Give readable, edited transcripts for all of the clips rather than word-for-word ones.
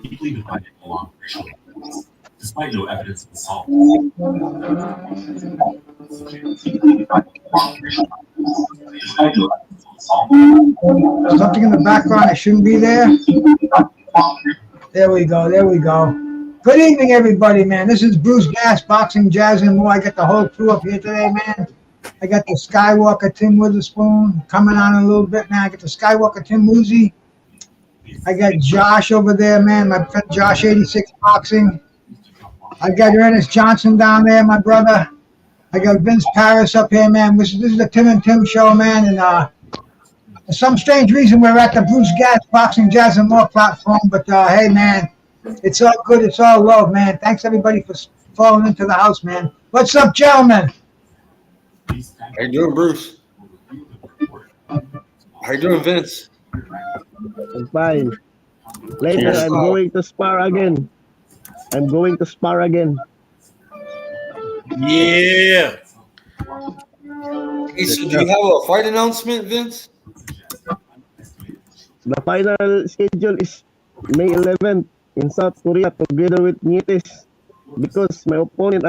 Deeply divided along racial lines, despite no evidence of assault. Something in the background that shouldn't be there. There we go. There we go. Good evening, everybody, man. This is Bruce Gass, Boxing, Jazz, and more. I got the whole crew up here today, man. I got the Skywalker Tim Witherspoon coming on in a little bit now. I got the Skywalker Tim Woozy. I got Josh over there, man. My friend Josh, 86 Boxing. I got Ernest Johnson down there, my brother. I got Vince Paris up here, man. This is the Tim and Tim show, man. And for some strange reason, we're at the Bruce Gass Boxing, Jazz, and more platform. But hey, man, it's all good. It's all love, man. Thanks, everybody, for falling into the house, man. What's up, gentlemen? How you doing, Bruce? How you doing, Vince? I'm fine. Later, I'm going to spar again. Yeah. Hey, so do you have a fight announcement, Vince? The final schedule is May 11th in South Korea together with Nietes because my opponent,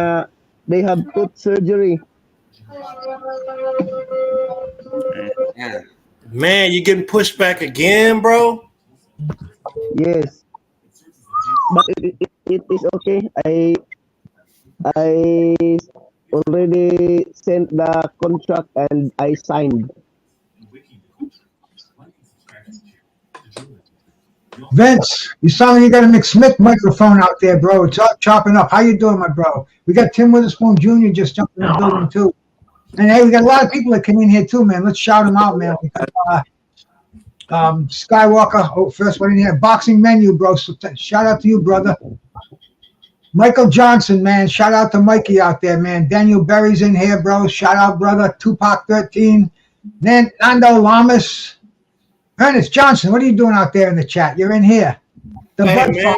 they have tooth surgery. Yeah. Man, you getting pushed back again, bro? Yes, but it is okay. I already sent the contract and I signed. Vince, you sound like you got a McSmith microphone out there, bro. It's up, chopping up. How you doing, my bro? We got Tim Witherspoon Jr. just jumped in the building, too. And, hey, we got a lot of people that come in here, too, man. Let's shout them out, man. Skywalker, first one in here. Boxing Menu, bro. So shout out to you, brother. Michael Johnson, man. Shout out to Mikey out there, man. Daniel Berry's in here, bro. Shout out, brother. Tupac 13. Nando Lamas. Ernest Johnson, what are you doing out there in the chat? You're in here. Hey, man.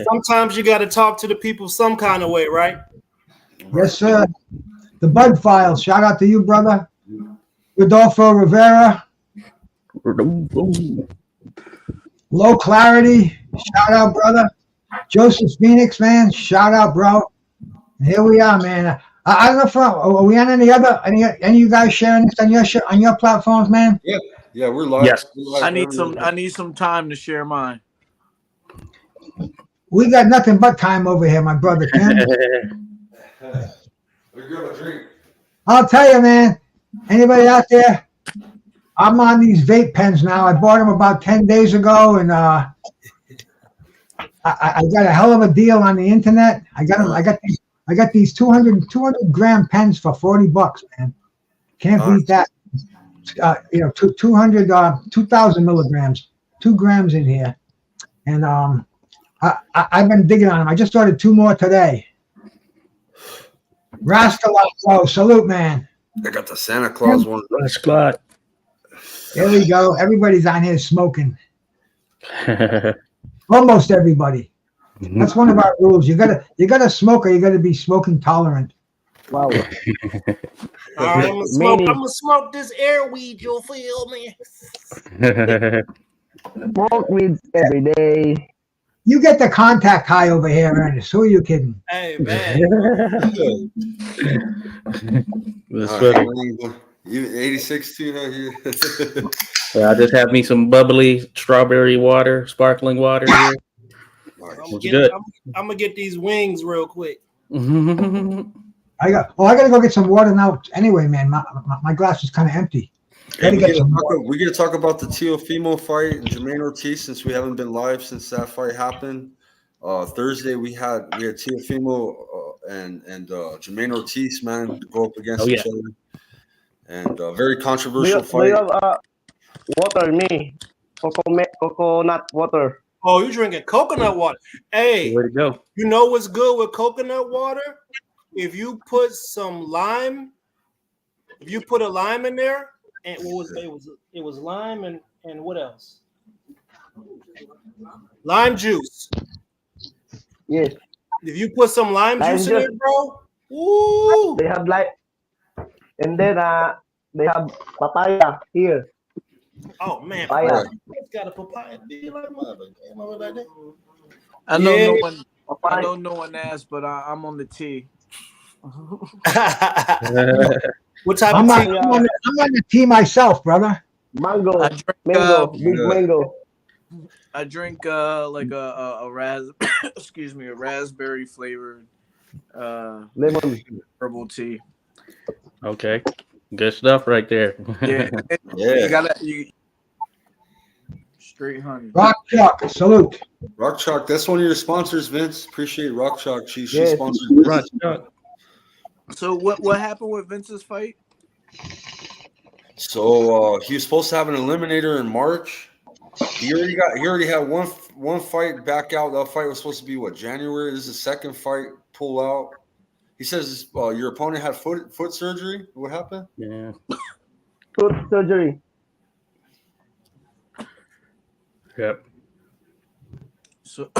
Sometimes you got to talk to the people some kind of way, right? Yes, sir. The Bud Files. Shout out to you, brother. Rodolfo Rivera. Low Clarity. Shout out, brother. Joseph Phoenix, man. Shout out, bro. And here we are, man. I don't know if are we on any other any of you guys sharing this on your platforms, man? Yeah, we're live. Yes. We're live. I need some time to share mine. We got nothing but time over here, my brother Tim. I'll tell you, man. Anybody out there? I'm on these vape pens now. I bought them about 10 days ago, and I got a hell of a deal on the internet. I got these 200 gram pens for $40, man. Can't beat that. 2,000 milligrams, 2 grams in here, and I've been digging on them. I just ordered 2 more today. Rascalot, salute, man. I got the Santa Claus one. Rascalot. There we go. Everybody's on here smoking. Almost everybody. That's one of our rules. You gotta smoke, or you gotta be smoking tolerant. Wow. All right, I'm gonna smoke this air weed. You'll feel me. Smoke weed every day. You get the contact high over here, Ernest. Who are you kidding? Hey, man. That's funny. You 86 too, huh? I just have me some bubbly strawberry water, sparkling water here. I'm gonna get these wings real quick. I gotta go get some water now. Anyway, man, my glass is kind of empty. We're gonna talk about the Teofimo fight and Jermaine Ortiz since we haven't been live since that fight happened. Thursday we had Teofimo and Jermaine Ortiz, man, to go up against each other, and very controversial fight. Do you have water? Me, coconut water. Oh, you're drinking coconut water. Hey, way to go. You know what's good with coconut water? If you put some lime, if you put a lime in there, and it was lime and what else? Lime juice. Yes. If you put some lime juice in it, bro, ooh. They have and then they have papaya here. Oh man, Papaya. it's got a papaya. Be like mother. Like that. I know Yeah. no one. I Papaya. know no one asked, but I'm on the T. What type I'm of on, tea? I'm on, the, I'm on the team myself, brother. Mango. I drink. Mango. Big Yeah. mango. I drink like a excuse me, a raspberry flavored Lemon. herbal tea. Okay. Good stuff right there. Yeah, Yeah. you gotta straight honey. Rock Chalk, salute. Rock Chalk, that's one of your sponsors, Vince. Appreciate Rock Chalk. She Yes. sponsored Right. this. So what happened with Vince's fight? So he was supposed to have an eliminator in March. He already had one fight back out. That fight was supposed to be January. This is the second fight pull out. He says your opponent had foot surgery. What happened? Yeah. Foot surgery. Yep. So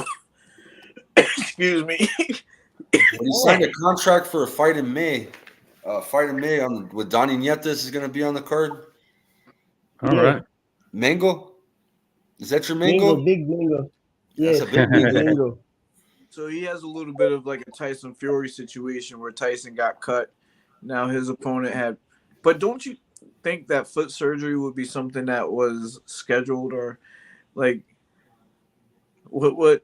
excuse me. But he signed a contract for a fight in May. With Donnie Nietes is going to be on the card. All Yeah. right. Mango, is that your mango? Mango. Big mango. That's Yes. a big Big mango. mango. So he has a little bit of like a Tyson Fury situation where Tyson got cut. Now his opponent had, but don't you think that foot surgery would be something that was scheduled or like what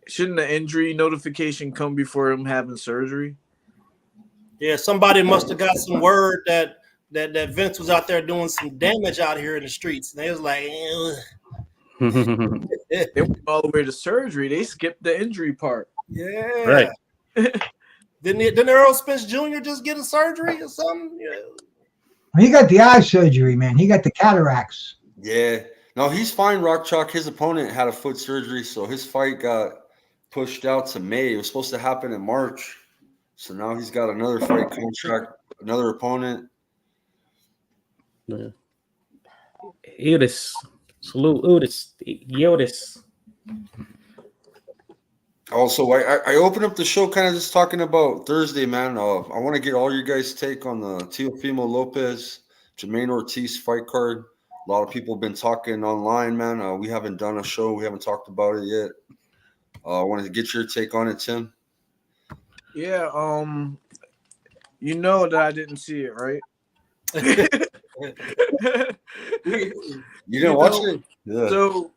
shouldn't the injury notification come before him having surgery? Yeah, somebody must have got some word that Vince was out there doing some damage out here in the streets. And they was like, They went all the way to surgery. They skipped the injury part. yeah. Right. Didn't Earl Spence Jr. just get a surgery or something? Yeah. He got the eye surgery, man. He got the cataracts. Yeah. No, he's fine, Rock Chalk. His opponent had a foot surgery, so his fight got pushed out to May. It was supposed to happen in March. So now he's got another fight contract, another opponent. Yeah. Udis. Salute Udis. Yodis. Also, I opened up the show kind of just talking about Thursday, man. I want to get all your guys' take on the Teofimo Lopez, Jermaine Ortiz fight card. A lot of people have been talking online, man. We haven't done a show. We haven't talked about it yet. I wanted to get your take on it, Tim. Yeah, you know that I didn't see it, right? You didn't watch it? Yeah. So,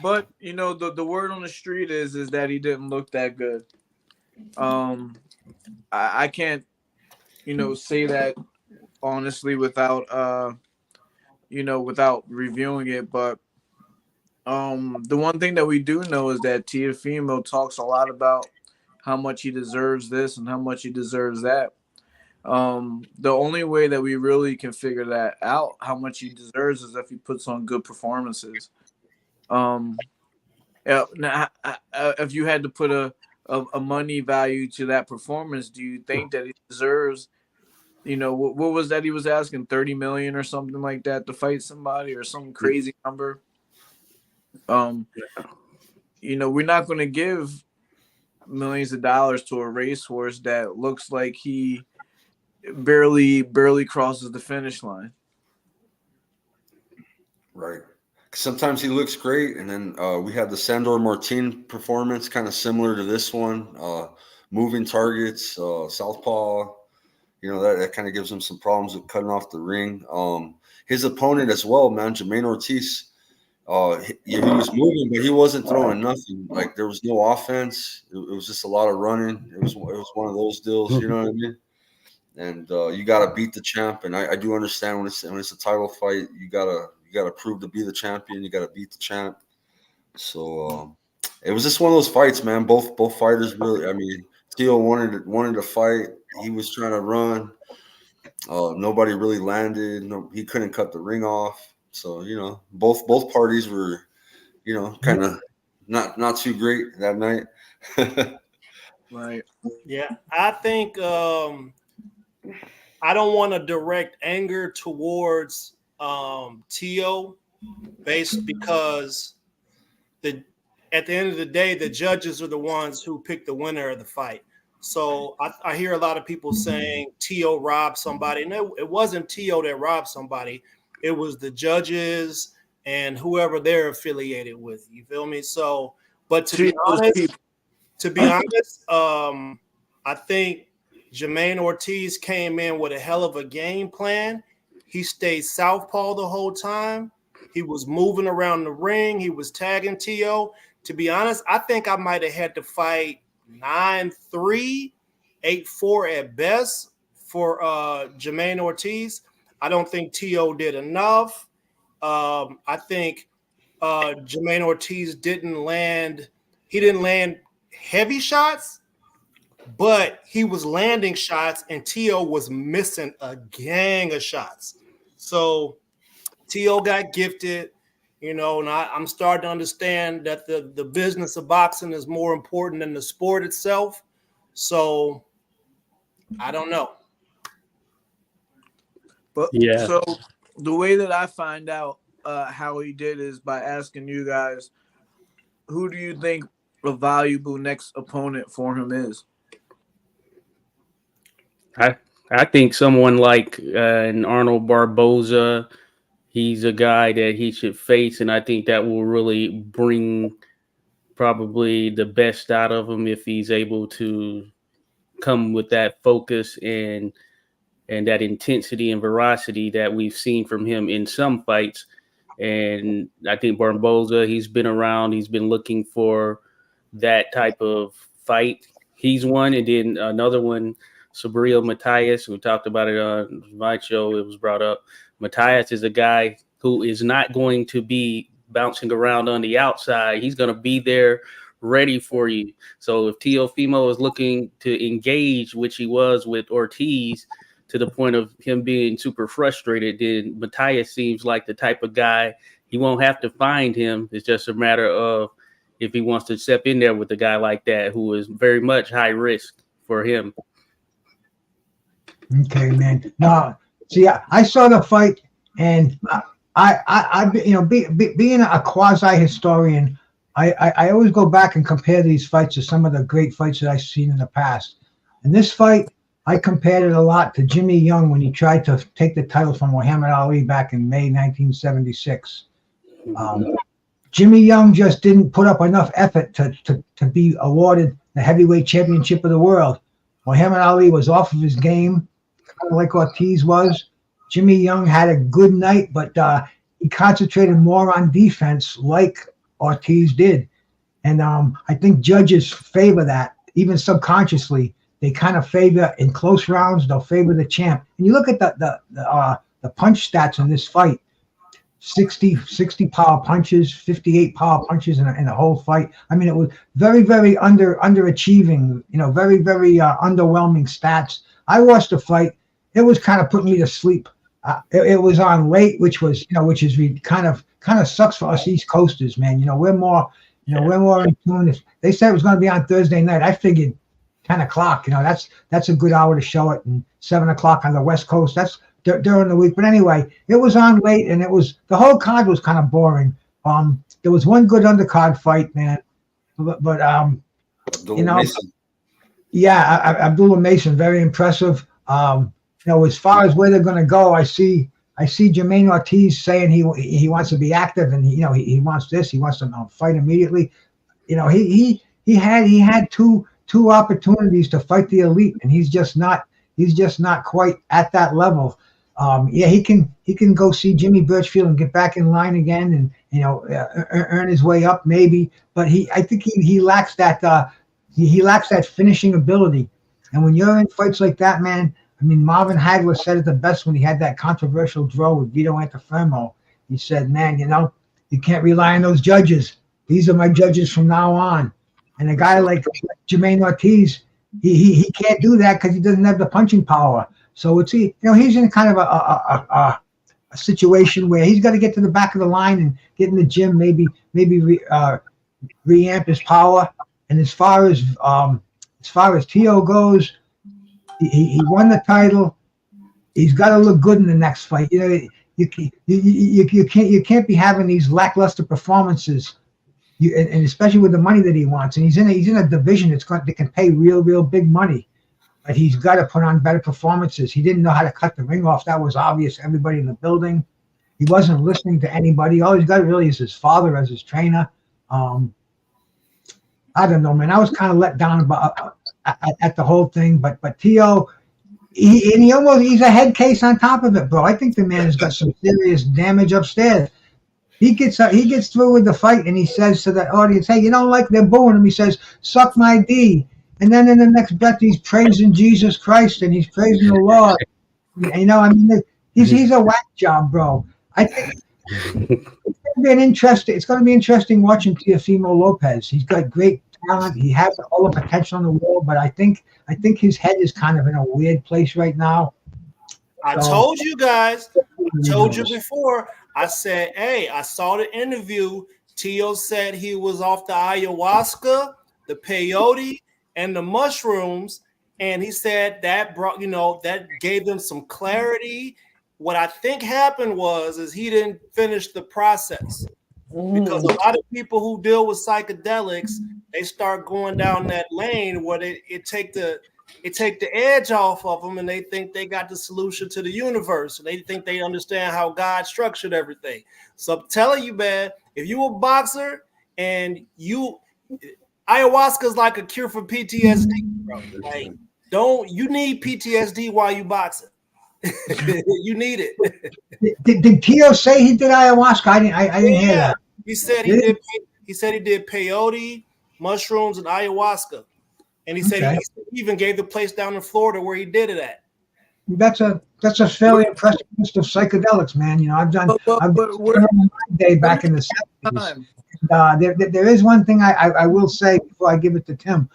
but you know the word on the street is that he didn't look that good. I can't, say that honestly without without reviewing it. But the one thing that we do know is that Teofimo talks a lot about how much he deserves this and how much he deserves that. The only way that we really can figure that out, how much he deserves, is if he puts on good performances. Now, if you had to put a money value to that performance, do you think that he deserves, what was that he was asking, 30 million or something like that to fight somebody, or some crazy number? We're not going to give millions of dollars to a racehorse that looks like he barely crosses the finish line. Right. Sometimes he looks great, and then we had the Sandor Martin performance, kind of similar to this one. Moving targets, southpaw. That kind of gives him some problems with cutting off the ring. His opponent as well, man, Jermaine Ortiz. He was moving, but he wasn't throwing nothing. Like, there was no offense. It was just a lot of running. It was one of those deals. You know what I mean? And you got to beat the champ. And I do understand when it's a title fight, you gotta prove to be the champion. You got to beat the champ. So it was just one of those fights, man. Both fighters really. I mean, Theo wanted to fight. He was trying to run. Nobody really landed. No, he couldn't cut the ring off. So both parties were, kind of not too great that night. Right. Yeah, I think I don't want to direct anger towards Tio because at the end of the day, the judges are the ones who pick the winner of the fight. So I hear a lot of people saying Tio robbed somebody. No, it wasn't Tio that robbed somebody. It was the judges and whoever they're affiliated with. You feel me? So, but to be honest, I think Jermaine Ortiz came in with a hell of a game plan. He stayed southpaw the whole time. He was moving around the ring. He was tagging T.O. To be honest, I think I might have had to fight 9-3, 8-4 at best for Jermaine Ortiz. I don't think T.O. did enough. I think Jermaine Ortiz didn't land heavy shots, but he was landing shots, and T.O. was missing a gang of shots. So T.O. got gifted, and I'm starting to understand that the business of boxing is more important than the sport itself. So I don't know. But Yeah. So the way that I find out how he did is by asking you guys, who do you think a valuable next opponent for him is? I think someone like an Arnold Barboza, he's a guy that he should face, and I think that will really bring probably the best out of him if he's able to come with that focus and that intensity and veracity that we've seen from him in some fights. And I think Barboza, he's been around, he's been looking for that type of fight. He's one, and then another one, Subriel Matias. We talked about it on my show. It was brought up. Matias is a guy who is not going to be bouncing around on the outside. He's going to be there ready for you. So if Teofimo is looking to engage, which he was with Ortiz, to the point of him being super frustrated, then Matias seems like the type of guy, he won't have to find him. It's just a matter of if he wants to step in there with a guy like that who is very much high risk for him. Okay, man. No, see, I saw the fight, and being a quasi historian, I always go back and compare these fights to some of the great fights that I've seen in the past. And this fight, I compared it a lot to Jimmy Young when he tried to take the title from Muhammad Ali back in May 1976. Jimmy Young just didn't put up enough effort to be awarded the heavyweight championship of the world. Muhammad Ali was off of his game, kind of like Ortiz was. Jimmy Young had a good night, but he concentrated more on defense like Ortiz did. And I think judges favor that, even subconsciously. They kind of favor, in close rounds, they'll favor the champ. And you look at the punch stats in this fight, 60 power punches, 58 power punches in the whole fight. I mean, it was very, very underachieving, very, very underwhelming stats. I watched the fight. It was kind of putting me to sleep. It was on late, which is kind of sucks for us East Coasters, man. We're more in tune. They said it was going to be on Thursday night. I figured 10 o'clock, that's a good hour to show it, and 7 o'clock on the West Coast, that's during the week. But anyway, it was on late, and the whole card was kind of boring. There was one good undercard fight, man, but Mason. Yeah, Abdullah Mason, very impressive. As far as where they're going to go, I see Jermaine Ortiz saying he wants to be active, and he wants this, he wants to fight immediately. He had two opportunities to fight the elite, and he's just not quite at that level. He can go see Jimmy Birchfield and get back in line again, and earn his way up maybe, but I think he lacks that he lacks that finishing ability. And when you're in fights like that, man, I mean, Marvin Hagler said it the best when he had that controversial draw with Vito Antuofermo. He said, man, you can't rely on those judges. These are my judges from now on. And a guy like Jermaine Ortiz, he can't do that because he doesn't have the punching power. So he's in kind of a situation where he's got to get to the back of the line and get in the gym, maybe reamp his power. And as far as T.O. goes, he won the title. He's got to look good in the next fight. You can't be having these lackluster performances. And especially with the money that he wants, and he's in a division that can pay real big money, but he's got to put on better performances. He didn't know how to cut the ring off. That was obvious. Everybody in the building, He wasn't listening to anybody. All he's got really is his father as his trainer. I don't know, man. I was kind of let down about at the whole thing, but Tio, he's a head case on top of it, bro. I think the man has got some serious damage upstairs. He gets through with the fight and he says to the audience, "Hey, you don't like they're booing him." He says, "Suck my D," and then in the next breath he's praising Jesus Christ and he's praising the Lord. You know, I mean, he's a whack job, bro. I think it's going to be interesting watching Teofimo Lopez. He's got great talent. He has all the potential in the world, but I think his head is kind of in a weird place right now. I told you guys. I told you before. I said, hey, I saw the interview. Tio said he was off the ayahuasca, the peyote, and the mushrooms. And he said that brought, that gave them some clarity. What I think happened is he didn't finish the process. Because a lot of people who deal with psychedelics, they start going down that lane where it take the edge off of them, and they think they got the solution to the universe. And they think they understand how God structured everything. So I'm telling you, man, if you a boxer and ayahuasca is like a cure for PTSD, bro. Like, you need PTSD while you boxing. You need it. Did Tio say he did ayahuasca? I didn't hear that. He said he did. He said he did peyote, mushrooms, and ayahuasca. And he said he even gave the place down in Florida where he did it at. That's a fairly impressive list of psychedelics, man. You know, I've done my day back in the 70s. There is one thing I will say before I give it to Tim.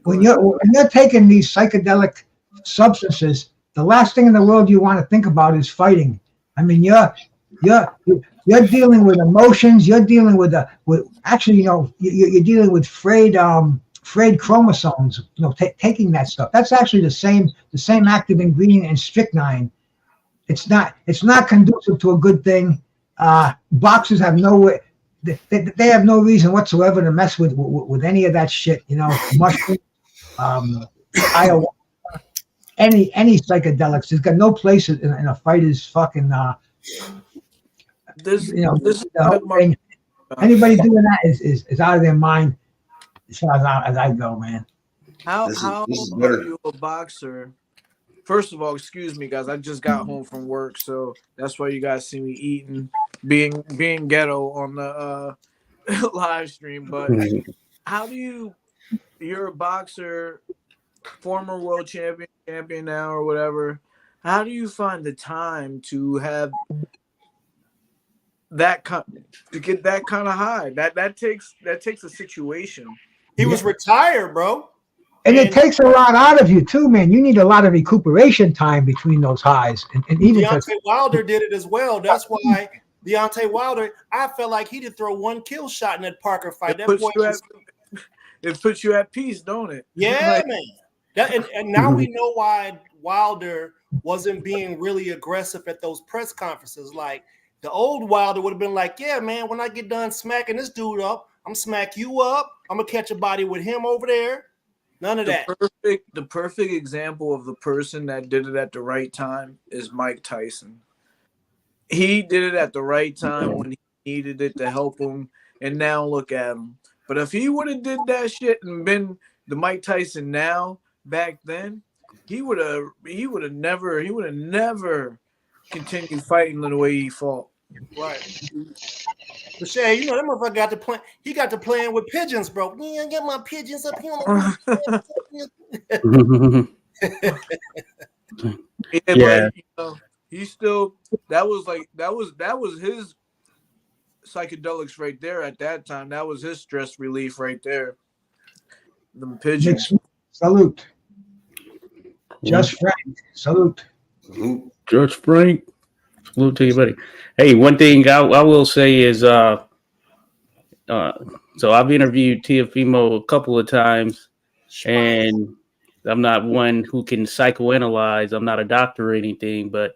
When you're taking these psychedelic substances, the last thing in the world you want to think about is fighting. I mean, you're dealing with emotions. You're dealing with you're dealing with frayed chromosomes. Taking that stuff. That's actually the same active ingredient in strychnine. It's not conducive to a good thing. Boxers have no way. They have no reason whatsoever to mess with any of that shit. Mushrooms, ayahuasca. Any psychedelics, has got no place in a fighter's fucking. Anybody doing that is out of their mind, as far as I go, man. How are you a boxer? First of all, excuse me, guys. I just got home from work, so that's why you guys see me eating, being ghetto on the live stream. But how do you're a boxer, former world champion now or whatever. How do you find the time to have to get that kind of high? That takes a situation. He was retired, bro. And it takes a lot out of you too, man. You need a lot of recuperation time between those highs. And even Deontay Wilder did it as well. That's why Deontay Wilder, I felt like he did throw one kill shot in that Parker fight. It puts you at peace, don't it? Yeah, man. And now we know why Wilder wasn't being really aggressive at those press conferences. Like the old Wilder would have been like, yeah, man, when I get done smacking this dude up, I'm smack you up. I'm gonna catch a body with him over there. None of that. The perfect example of the person that did it at the right time is Mike Tyson. He did it at the right time when he needed it to help him, and now look at him. But if he would have did that shit and been the Mike Tyson now back then, he would have never continued fighting the way he fought. Right. But Shay, that motherfucker got to play. He got to playing with pigeons, bro. Yeah, get my pigeons up here. Yeah. But, he still that was his psychedelics right there at that time. That was his stress relief right there. The pigeons. Salute. Just Frank. Salute. George Frank. Salute to you, buddy. Hey, one thing I will say is so I've interviewed Teofimo a couple of times, and I'm not one who can psychoanalyze. I'm not a doctor or anything, but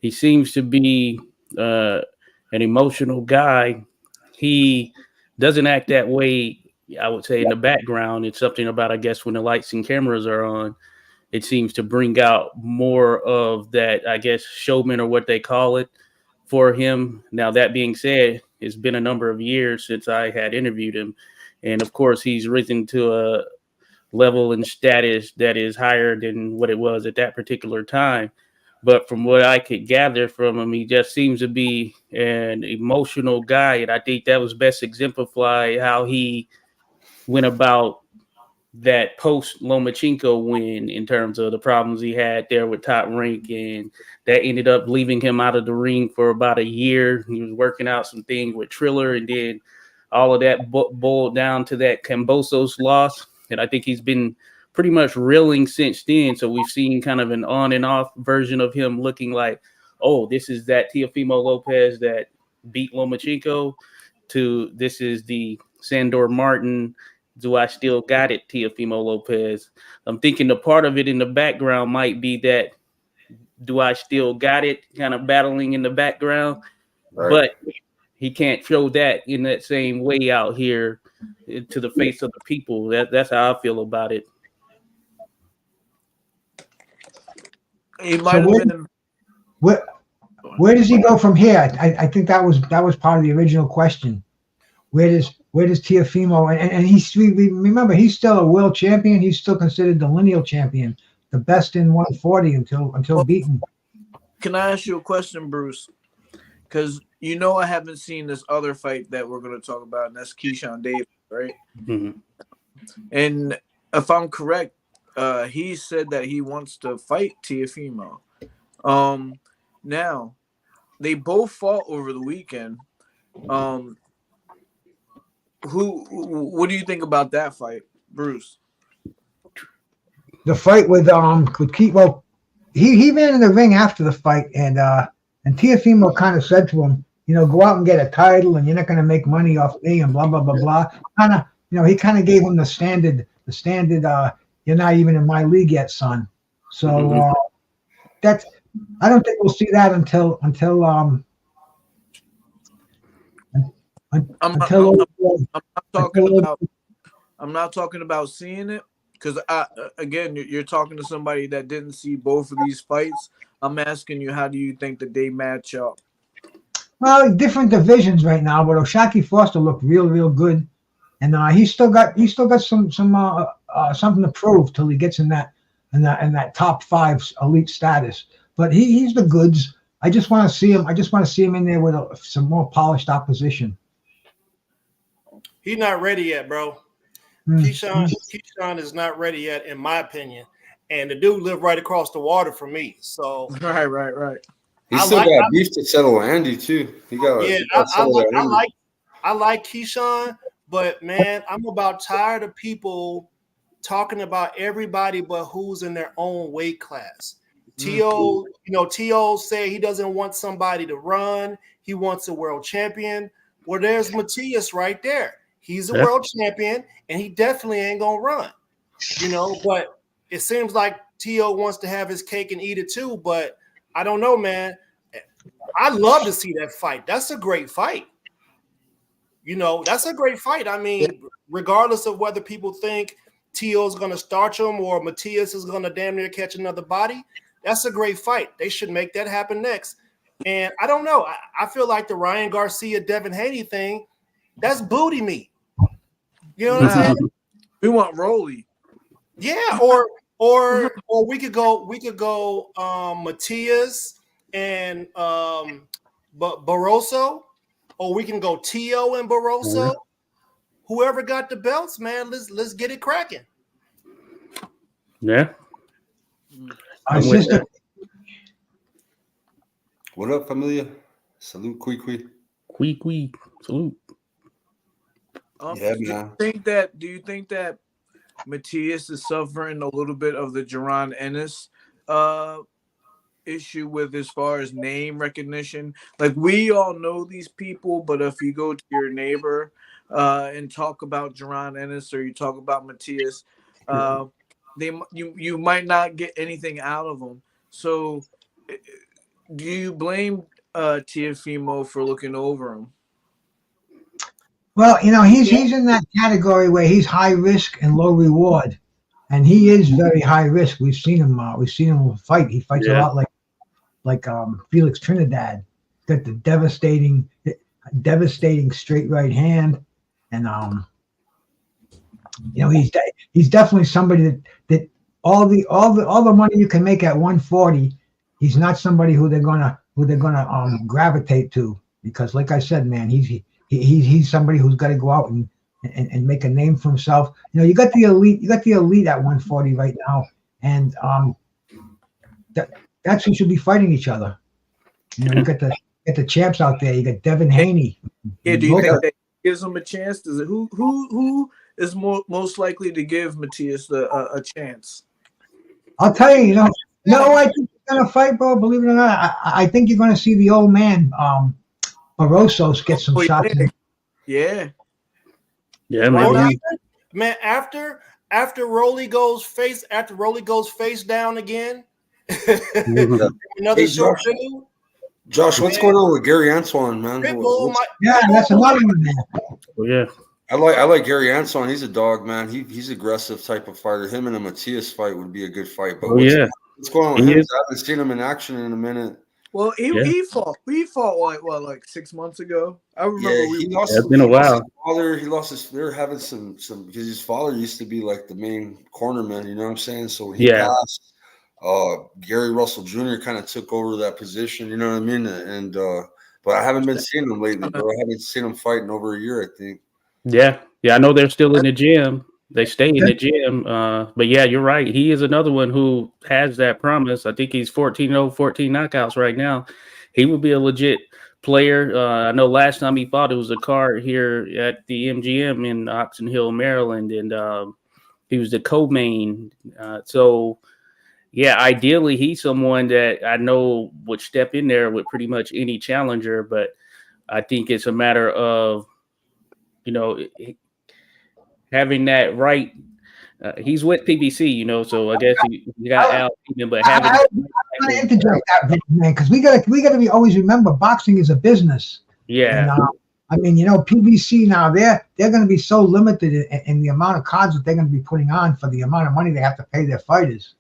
he seems to be an emotional guy. He doesn't act that way, I would say, in the background. It's something about, I guess, when the lights and cameras are on, it seems to bring out more of that, I guess, showman or what they call it. for him. Now, that being said, it's been a number of years since I had interviewed him. And of course, he's risen to a level and status that is higher than what it was at that particular time. But from what I could gather from him, he just seems to be an emotional guy. And I think that was best exemplified how he went about that post Lomachenko win in terms of the problems he had there with Top Rank, and that ended up leaving him out of the ring for about a year. He was working out some things with Triller, and then all of that boiled down to that Kambosos loss. And I think he's been pretty much reeling since then. So we've seen kind of an on and off version of him looking like, oh, this is that Teofimo Lopez that beat Lomachenko, to this is the Sandor Martin, do I still got it, Teofimo Lopez. I'm thinking the part of it in the background might be that do I still got it kind of battling in the background. Right. But he can't show that in that same way out here to the face of the people. That's how I feel about it. He might have been. Where does he go from here? I think that was part of the original question. Where does Teofimo, and remember, he's still a world champion. He's still considered the lineal champion, the best in 140 until beaten. Can I ask you a question, Bruce? Because you know I haven't seen this other fight that we're going to talk about, and that's Keyshawn Davis, right? Mm-hmm. And if I'm correct, he said that he wants to fight Teofimo. Now, they both fought over the weekend. What do you think about that fight, Bruce? The fight with Keith, well, he ran in the ring after the fight, and Teofimo kind of said to him, go out and get a title, and you're not going to make money off me, and blah blah blah blah. He kind of gave him the standard. You're not even in my league yet, son. So that's. I don't think we'll see that until I'm not talking about seeing it, because again, you're talking to somebody that didn't see both of these fights. I'm asking you, how do you think that they match up? Well, different divisions right now, but O'Shaquie Foster looked real good, and he's still got some something to prove till he gets in that top 5 elite status. But he's the goods. I just want to see him. I just want to see him in there with some more polished opposition. He's not ready yet, bro. Keyshawn is not ready yet, in my opinion. And the dude lived right across the water from me. So right. He still got beef to settle Andy too. I like Keyshawn, but man, I'm about tired of people talking about everybody but who's in their own weight class. T.O., T.O. say he doesn't want somebody to run. He wants a world champion. Well, there's Matias right there. He's a world champion, and he definitely ain't going to run. But it seems like T.O. wants to have his cake and eat it too, but I don't know, man. I'd love to see that fight. That's a great fight. That's a great fight. I mean, regardless of whether people think T.O. is going to starch him or Matias is going to damn near catch another body, that's a great fight. They should make that happen next. And I don't know. I feel like the Ryan Garcia, Devin Haney thing, that's booty meat. You know what I'm saying? We want Rolly. Yeah, or we could go Matias and Barroso, or we can go T.O. and Barroso. Mm-hmm. Whoever got the belts, man, let's get it cracking. Yeah. What up, familia? Salute, Kui. Salute. Yeah, man. Do you think that Matias is suffering a little bit of the Jaron Ennis issue with as far as name recognition? Like, we all know these people, but if you go to your neighbor and talk about Jaron Ennis or you talk about Matias, you might not get anything out of them. So do you blame Teofimo for looking over him? Well, he's in that category where he's high risk and low reward, and he is very high risk. We've seen him fight. He fights a lot like Felix Trinidad. got the devastating straight right hand, and he's definitely somebody that all the money you can make at 140, he's not somebody who they're gonna gravitate to, because like I said, man, he's somebody who's got to go out and make a name for himself. You got the elite at 140 right now, and that's who should be fighting each other. You got the champs out there. You got Devin Haney. Yeah, do you think that gives him a chance? Does it who is most likely to give Matias a chance? I'll tell you, I think he's gonna fight, bro. Believe it or not, I think you're gonna see the old man, Barrosos, get some shots. Yeah. Yeah, maybe. Man, after Rolly goes face down again, another short video. Josh, what's going on with Gary Antoine, man? Yeah, that's another one, man. Well, yeah. I like Gary Antoine. He's a dog, man. He's aggressive type of fighter. Him and a Matias fight would be a good fight. But what's going on with him? I haven't seen him in action in a minute. Well, he fought like 6 months ago. I remember it's been a while. He lost his. They were having some because his father used to be like the main cornerman. You know what I'm saying? So he passed. Gary Russell Jr. kind of took over that position. You know what I mean? And but I haven't been seeing him lately, bro. I haven't seen him fight in over a year, I think. Yeah, I know they're still in the gym. They stay in the gym. But yeah, you're right. He is another one who has that promise. I think he's 14-0, 14 knockouts right now. He would be a legit player. I know last time he fought, it was a card here at the MGM in Oxon Hill, Maryland, and he was the co-main. So yeah, ideally he's someone that I know would step in there with pretty much any challenger, but I think it's a matter of having that right. He's with PBC, so I guess you got Al, but having. I'm gonna interject that, man, because we gotta always remember boxing is a business. Yeah. And, PBC now they're gonna be so limited in the amount of cards that they're gonna be putting on for the amount of money they have to pay their fighters.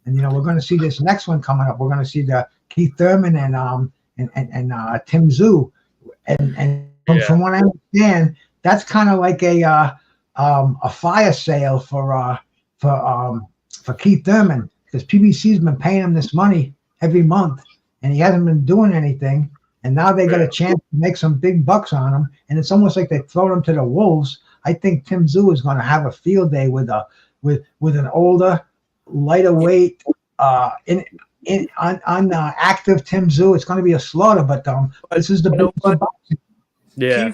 And we're gonna see this next one coming up. We're gonna see the Keith Thurman and Tim Tszyu, and from what I understand, that's kind of like a fire sale for Keith Thurman, because PBC's been paying him this money every month and he hasn't been doing anything, and now they got a chance to make some big bucks on him, and it's almost like they throw him to the wolves. I think Tim Tszyu is going to have a field day with an older, lighter weight on active Tim Tszyu. It's going to be a slaughter, but this is the big boxing. Yeah,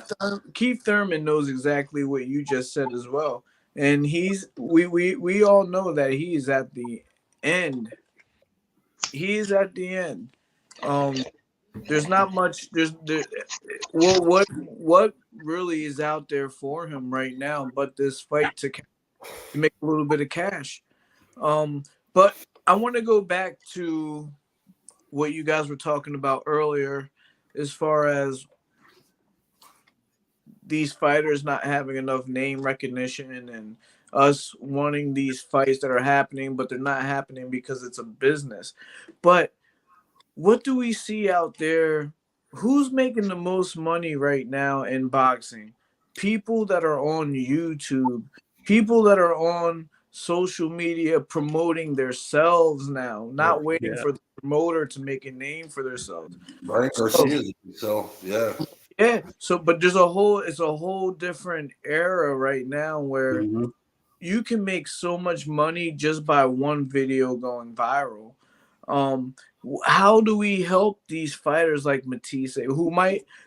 Keith Thurman knows exactly what you just said as well, and we all know that he's at the end. He's at the end. There's not much. What really is out there for him right now, but this fight to make a little bit of cash. But I want to go back to what you guys were talking about earlier, as far as these fighters not having enough name recognition and us wanting these fights that are happening, but they're not happening because it's a business. But what do we see out there? Who's making the most money right now in boxing? People that are on YouTube, people that are on social media promoting themselves now, not waiting for the promoter to make a name for themselves. Right. So yeah. Yeah. So, but it's a whole different era right now where you can make so much money just by one video going viral. How do we help these fighters like Matisse,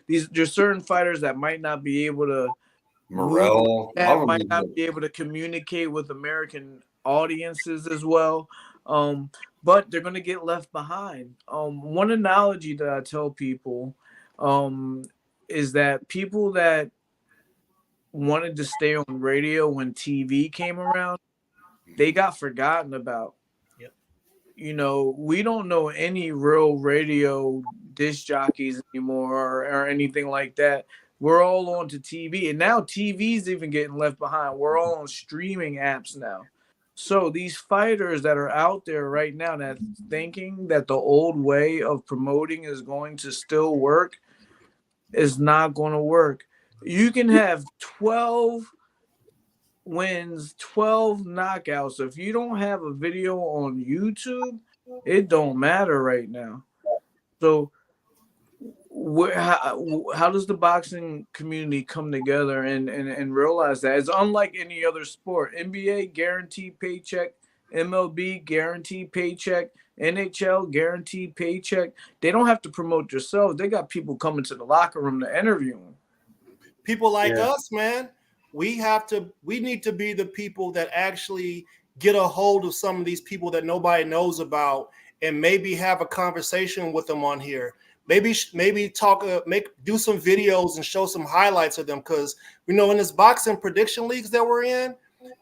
there's certain fighters that might not be able to might not be able to communicate with American audiences as well. But they're going to get left behind. One analogy that I tell people is that people that wanted to stay on radio when TV came around, they got forgotten about. Yep. We don't know any real radio disc jockeys anymore or anything like that. We're all on to TV, and now TV's even getting left behind. We're all on streaming apps now. So these fighters that are out there right now that thinking that the old way of promoting is going to still work is not going to work. You can have 12 wins, 12 knockouts. If you don't have a video on YouTube, it don't matter right now. So how does the boxing community come together and realize that it's unlike any other sport? NBA guaranteed paycheck, MLB guaranteed paycheck, NHL guaranteed paycheck. They don't have to promote themselves. They got people coming to the locker room to interview them. People like us, man, we need to be the people that actually get a hold of some of these people that nobody knows about and maybe have a conversation with them on here. Maybe talk, do some videos and show some highlights of them, because in this boxing prediction leagues that we're in,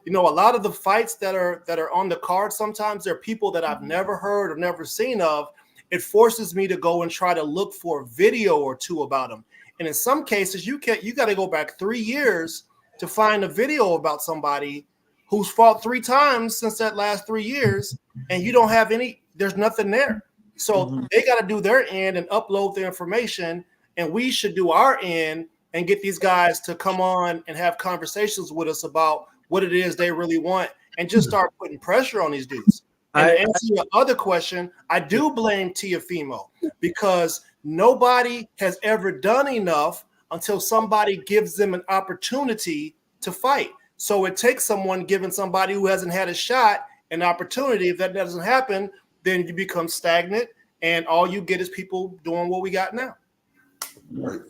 a lot of the fights that are on the card, sometimes they're people that I've never heard or never seen of. It forces me to go and try to look for a video or two about them. And in some cases, you got to go back 3 years to find a video about somebody who's fought 3 times since that last 3 years, and you don't have there's nothing there. So they got to do their end and upload the information, and we should do our end and get these guys to come on and have conversations with us about what it is they really want, and just start putting pressure on these dudes. And to answer your other question, I do blame Teofimo, because nobody has ever done enough until somebody gives them an opportunity to fight. So it takes someone giving somebody who hasn't had a shot an opportunity. If that doesn't happen, then you become stagnant, and all you get is people doing what we got now.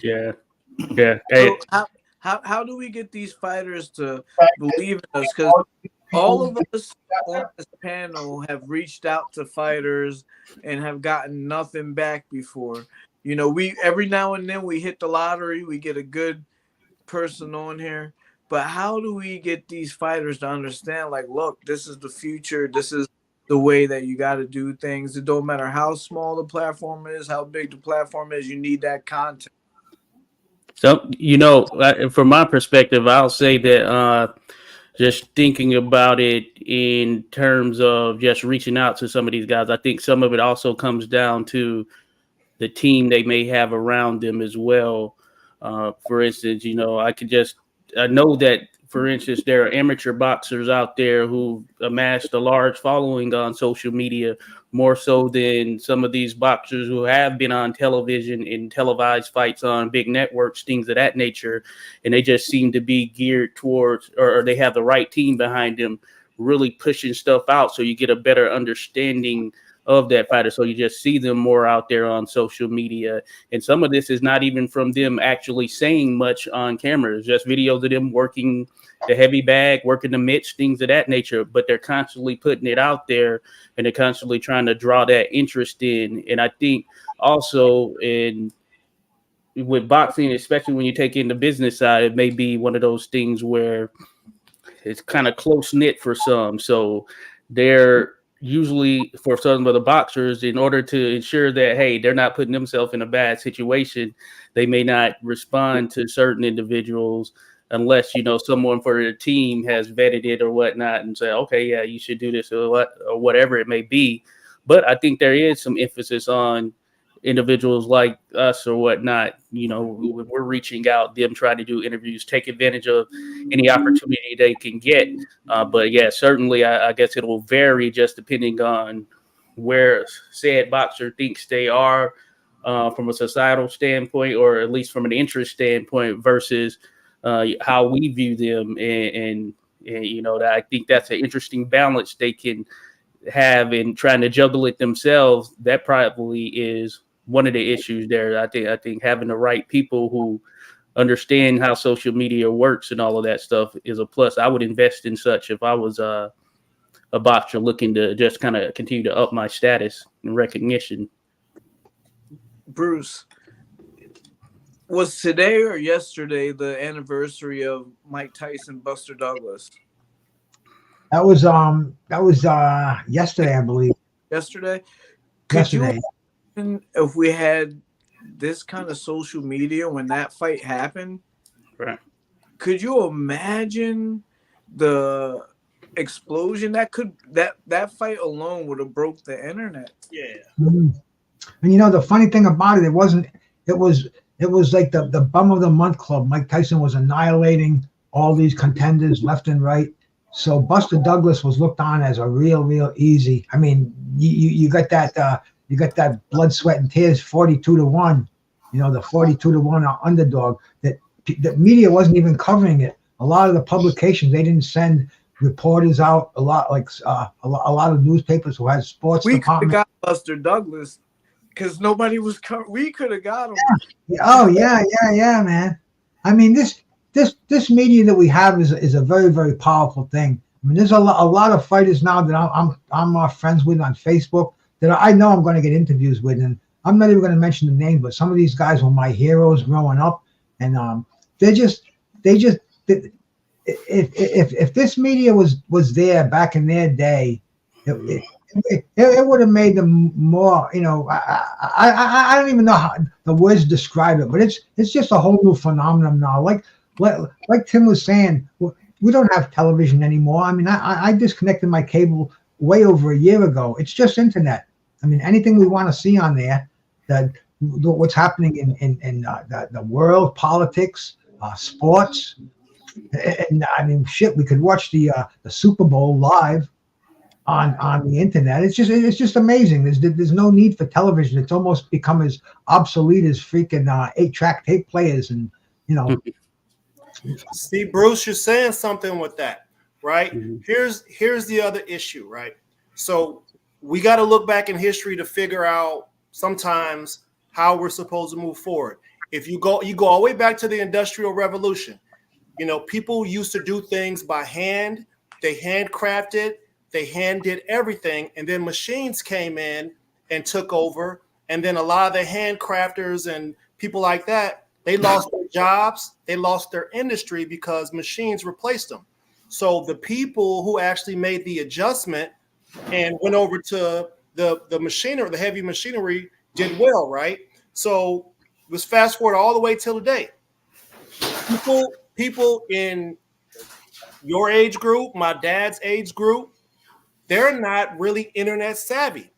Yeah. So how do we get these fighters to believe in us? Because all of us on this panel have reached out to fighters and have gotten nothing back before. We every now and then we hit the lottery, we get a good person on here. But how do we get these fighters to understand, like, look, this is the future, this is the way that you got to do things? It don't matter how small the platform is, how big the platform is, you need that content. So, from my perspective, I'll say that just thinking about it in terms of just reaching out to some of these guys, I think some of it also comes down to the team they may have around them as well. For instance, I know that, for instance, there are amateur boxers out there who amassed a large following on social media, more so than some of these boxers who have been on television in televised fights on big networks, things of that nature. And they just seem to be geared towards, or they have the right team behind them, really pushing stuff out. So you get a better understanding of that fighter. So you just see them more out there on social media. And some of this is not even from them actually saying much on camera. It's just videos of them working the heavy bag, working the mitts, things of that nature. But they're constantly putting it out there, and they're constantly trying to draw that interest in. And I think also with boxing, especially when you take in the business side, it may be one of those things where it's kind of close knit for some. So they're usually, for some of the boxers, in order to ensure that, hey, they're not putting themselves in a bad situation, they may not respond to certain individuals unless, someone for their team has vetted it or whatnot and say, okay, yeah, you should do this or whatever it may be. But I think there is some emphasis on individuals like us or whatnot, when we're reaching out, them trying to do interviews, take advantage of any opportunity they can get. But yeah, certainly, I guess it will vary just depending on where said boxer thinks they are from a societal standpoint, or at least from an interest standpoint, versus how we view them. And that I think that's an interesting balance they can have in trying to juggle it themselves. That probably is one of the issues there. I think having the right people who understand how social media works and all of that stuff is a plus. I would invest in such if I was a boxer looking to just kind of continue to up my status and recognition. Bruce, was today or yesterday the anniversary of Mike Tyson, Buster Douglas? That was yesterday, I believe. Yesterday? Yesterday. If we had this kind of social media when that fight happened, right? Could you imagine the explosion that fight alone would have broke the internet. Yeah. Mhm. And the funny thing about it, it was like the bum of the month club. Mike Tyson was annihilating all these contenders left and right. So Buster Douglas was looked on as a real easy. I mean, you got that blood, sweat, and tears 42-1. The 42-1 underdog that the media wasn't even covering it. A lot of the publications, they didn't send reporters out. A lot of newspapers who had sports We could have departments. got Buster Douglas because nobody was. We could have got him. Oh yeah, man. I mean, this media that we have is a very powerful thing. I mean, there's a lot of fighters now that I'm friends with on Facebook that I know I'm going to get interviews with, and I'm not even going to mention the name, but some of these guys were my heroes growing up, and if this media was there back in their day, it would have made them more. I don't even know how the words to describe it, but it's just a whole new phenomenon now. Like Tim was saying, we don't have television anymore. I mean, I disconnected my cable way over a year ago. It's just internet. I mean, anything we want to see on there, what's happening in the world, politics, sports, and I mean, shit, we could watch the Super Bowl live on the internet. It's just amazing. There's no need for television. It's almost become as obsolete as freaking 8-track tape players, and See, Bruce, you're saying something with that, right? Mm-hmm. Here's the other issue, right? So we got to look back in history to figure out sometimes how we're supposed to move forward. If you go all the way back to the Industrial Revolution, people used to do things by hand. They handcrafted, they hand did everything, and then machines came in and took over. And then a lot of the handcrafters and people like that, they lost their jobs, they lost their industry because machines replaced them. So the people who actually made the adjustment and went over to the machinery, the heavy machinery, did well, right? So let's fast forward all the way till today. People in your age group, my dad's age group, they're not really internet savvy,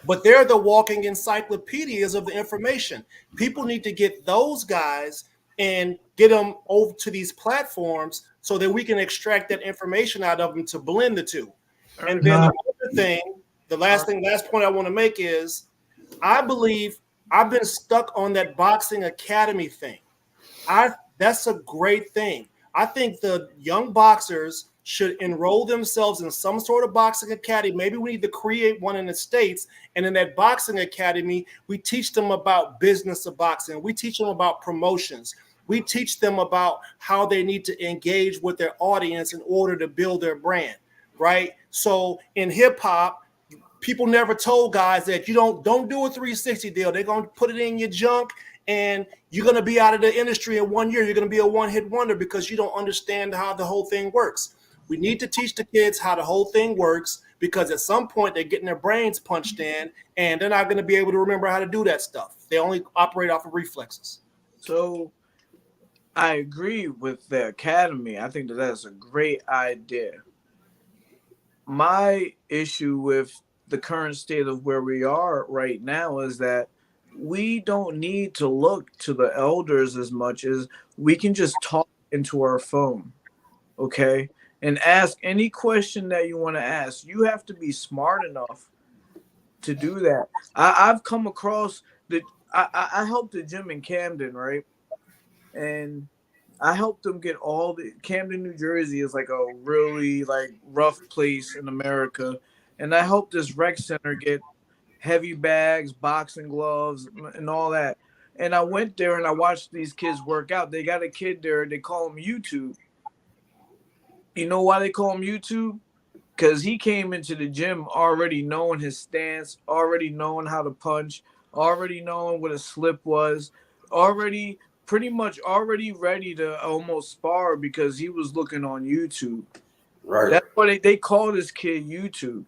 but they're the walking encyclopedias of the information. People need to get those guys and get them over to these platforms so that we can extract that information out of them to blend the two. And then the other thing, the last point I want to make is I believe I've been stuck on that boxing academy thing. That's a great thing. I think the young boxers should enroll themselves in some sort of boxing academy. Maybe we need to create one in the States. And in that boxing academy, we teach them about business of boxing. We teach them about promotions. We teach them about how they need to engage with their audience in order to build their brand, right? So in hip hop, people never told guys that you don't do a 360 deal. They're going to put it in your junk and you're going to be out of the industry in 1 year. You're going to be a one-hit wonder because you don't understand how the whole thing works. We need to teach the kids how the whole thing works because at some point they're getting their brains punched in and they're not going to be able to remember how to do that stuff. They only operate off of reflexes. So I agree with the academy. I think that's a great idea. My issue with the current state of where we are right now is that we don't need to look to the elders as much as we can just talk into our phone, okay? And ask any question that you want to ask. You have to be smart enough to do that. I've come across I helped the gym in Camden, right? And I helped them get Camden, New Jersey is like a really rough place in America. And I helped this rec center get heavy bags, boxing gloves, and all that. And I went there and I watched these kids work out. They got a kid there. They call him YouTube. You know why they call him YouTube? Because he came into the gym already knowing his stance, already knowing how to punch, already knowing what a slip was, pretty much already ready to almost spar because he was looking on YouTube. Right. That's why they call this kid YouTube.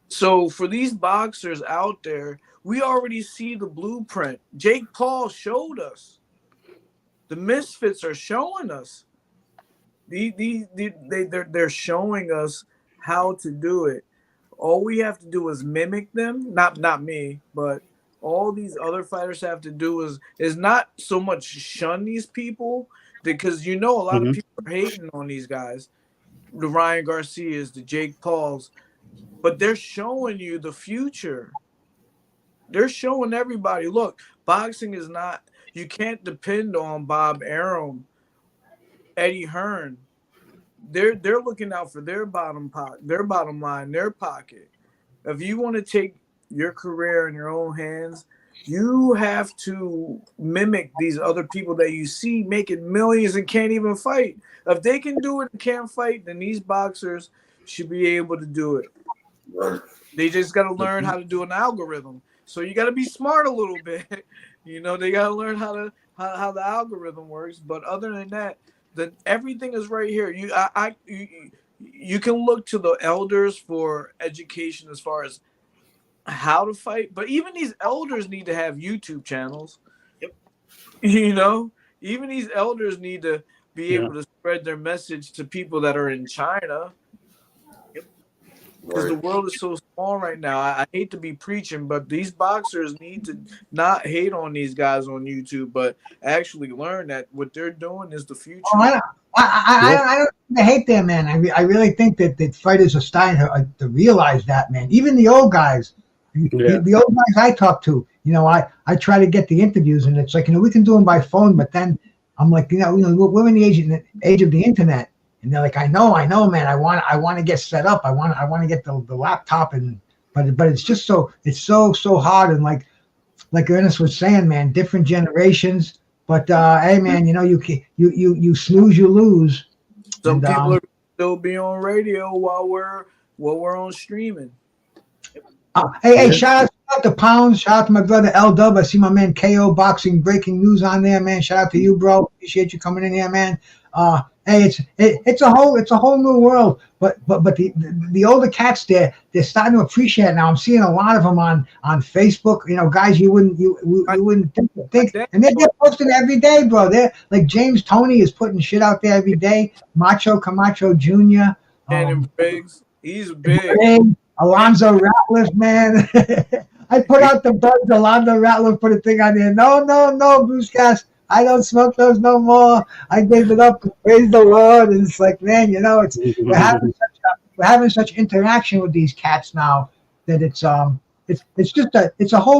So for these boxers out there, we already see the blueprint. Jake Paul showed us. The Misfits are showing us. They're showing us how to do it. All we have to do is mimic them. Not me, but all these other fighters have to do is not so much shun these people, because a lot of Hmm. people are hating on these guys, the Ryan Garcias, the Jake Pauls, but they're showing you the future. They're showing everybody, look, boxing is not. You can't depend on Bob Arum, Eddie Hearn. They're looking out for their bottom line, their pocket. If you want to take your career in your own hands, you have to mimic these other people that you see making millions and can't even fight. If they can do it and can't fight, then these boxers should be able to do it. Right. They just got to learn how to do an algorithm. So you got to be smart a little bit. They got to learn how the algorithm works. But other than that, then everything is right here. You can look to the elders for education as far as how to fight, but even these elders need to have YouTube channels. Yep. Even these elders need to be Yeah. able to spread their message to people that are in China, because the Right. world is so small right now. I hate to be preaching, but these boxers need to not hate on these guys on YouTube, but actually learn that what they're doing is the future. Oh, I don't hate them, man. I really think that fighters are starting to realize that, man. Even the old guys, Yeah. the old guys I talk to, I try to get the interviews, and it's like, we can do them by phone, but then I'm like, we're in the age of the internet, and they're like, I know, man. I want to get set up. I want to get the laptop, but it's just so hard, and like Ernest was saying, man, different generations. But hey, man, you snooze, you lose. Some And, people are still be on radio while we're on streaming. hey, shout out to Pounds. Shout out to my brother L Dub. I see my man KO Boxing breaking news on there, man. Shout out to you, bro. Appreciate you coming in here, man. Hey, it's a whole new world. But the older cats, they're starting to appreciate it now. I'm seeing a lot of them on Facebook. Guys you wouldn't think, and they're posting every day, bro. They're like James Toney is putting shit out there every day. Macho Camacho Jr. And Briggs, he's big. Alonzo Ratliff, man. I put out the bugs. Alonzo Ratliff put a thing on there. No, Bruce Gas. I don't smoke those no more. I gave it up. Praise the Lord. And it's like, man, we're having such interaction with these cats now that it's a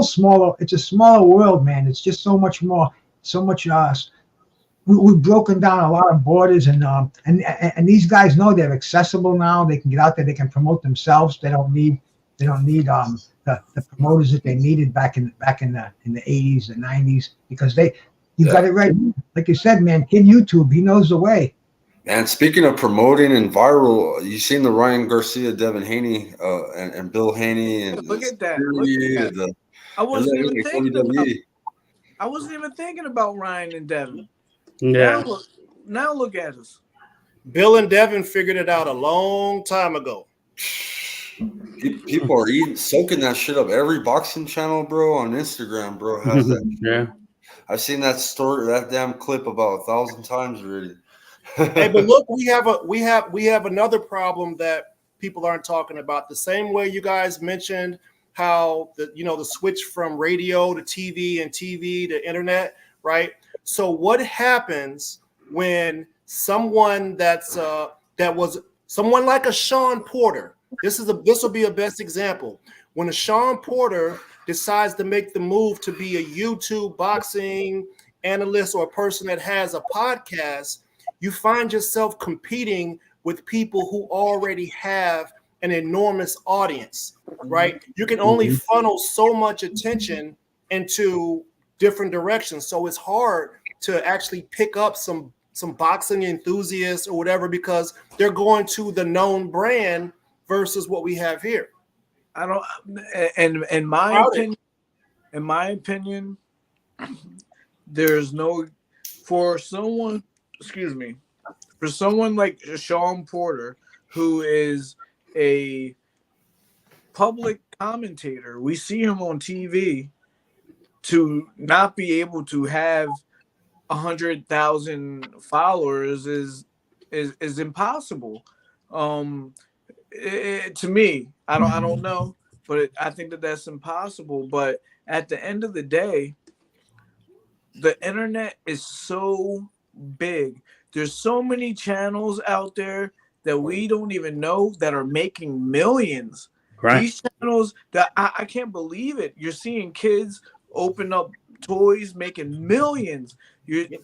smaller world, man. It's just so much more, so much we've broken down a lot of borders, and these guys know they're accessible now. They can get out there. They can promote themselves. They don't need the promoters that they needed back in the 80s and 90s, because you got it right. Like you said, man, kid YouTube, he knows the way. And speaking of promoting and viral, you seen the Ryan Garcia, Devin Haney, and Bill Haney, and Look at that. I wasn't even thinking about Ryan and Devin. Yeah. Now look at us. Bill and Devin figured it out a long time ago. People are soaking that shit up. Every boxing channel, bro, on Instagram, bro, has that. Yeah. I've seen that story, that damn clip about 1,000 times already. Hey, but look, we have another problem that people aren't talking about. The same way you guys mentioned how the switch from radio to TV and TV to internet, right? So what happens when someone that was someone like a Sean Porter? This will be a best example. When a Sean Porter decides to make the move to be a YouTube boxing analyst or a person that has a podcast, you find yourself competing with people who already have an enormous audience, right? You can only funnel so much attention into different directions. So it's hard to actually pick up some boxing enthusiasts or whatever, because they're going to the known brand versus what we have here. I don't, and in my opinion, there's no, for someone like Sean Porter, who is a public commentator, we see him on TV, to not be able to have 100,000 followers is is impossible. To me, I don't know, but I think that that's impossible. But at the end of the day, the internet is so big. There's so many channels out there that we don't even know that are making millions. Right. These channels that I can't believe it. You're seeing kids open up toys making millions. The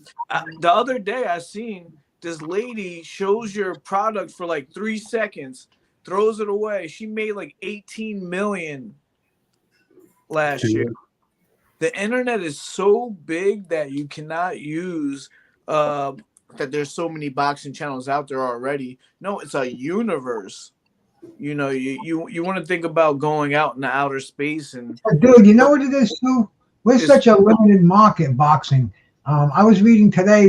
other day I seen this lady shows your product for like 3 seconds, throws it away. She made like 18 million last year. The internet is so big that you cannot use that there's so many boxing channels out there already. No, it's a universe. You know, you want to think about going out in the outer space and Dude, you know what it is too? We're such a limited market, boxing. I was reading today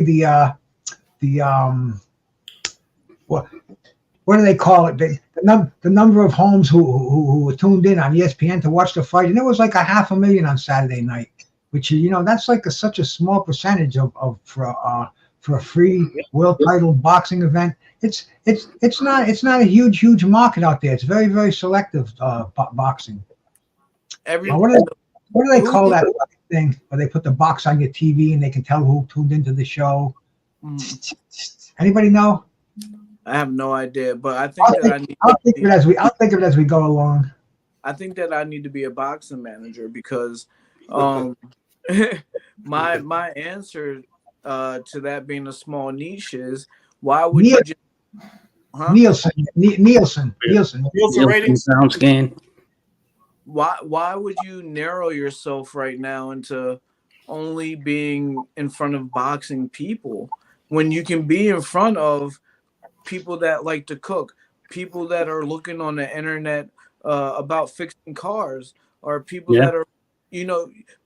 what do they call it? The number of homes who were tuned in on ESPN to watch the fight, and it was like 500,000 on Saturday night, which that's like such a small percentage for a free world title boxing event. It's not a huge market out there. It's very, very selective boxing. What do they call that thing where they put the box on your TV and they can tell who tuned into the show? Anybody know? I have no idea, but I think I'll think of it as we go along. I think that I need to be a boxing manager because my answer to that being a small niche is why would you just, Nielsen ratings sound scan. Why would you narrow yourself right now into only being in front of boxing people when you can be in front of people that like to cook, people that are looking on the internet about fixing cars, or people that are,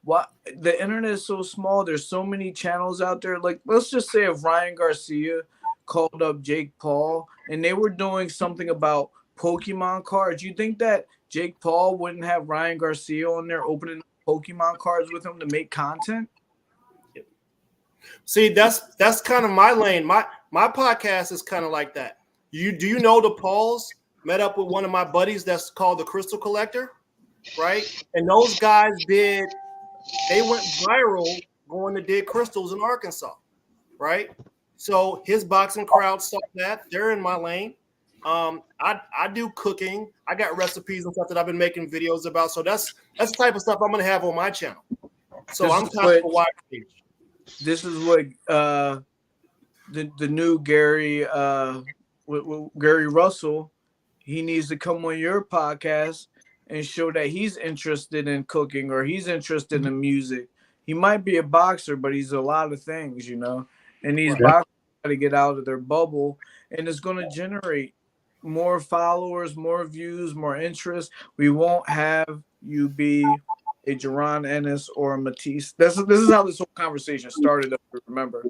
what the internet is so small. There's so many channels out there. Like, let's just say if Ryan Garcia called up Jake Paul and they were doing something about Pokemon cards, you think that Jake Paul wouldn't have Ryan Garcia on there opening Pokemon cards with him to make content? See, that's kind of my lane. My podcast is kind of like that. Do you know the Pauls met up with one of my buddies that's called the Crystal Collector, right? And those guys they went viral going to dig crystals in Arkansas, right? So his boxing crowd saw that. They're in my lane. I do cooking. I got recipes and stuff that I've been making videos about. So that's the type of stuff I'm gonna have on my channel. So I'm kind of a wide range. This is what the new Gary Gary Russell, he needs to come on your podcast and show that he's interested in cooking or he's interested in music. He might be a boxer, but he's a lot of things, and these boxers got to get out of their bubble, and it's going to generate more followers, more views, more interest. We won't have you be a Jaron Ennis or a Matisse. This is how this whole conversation started. Remember,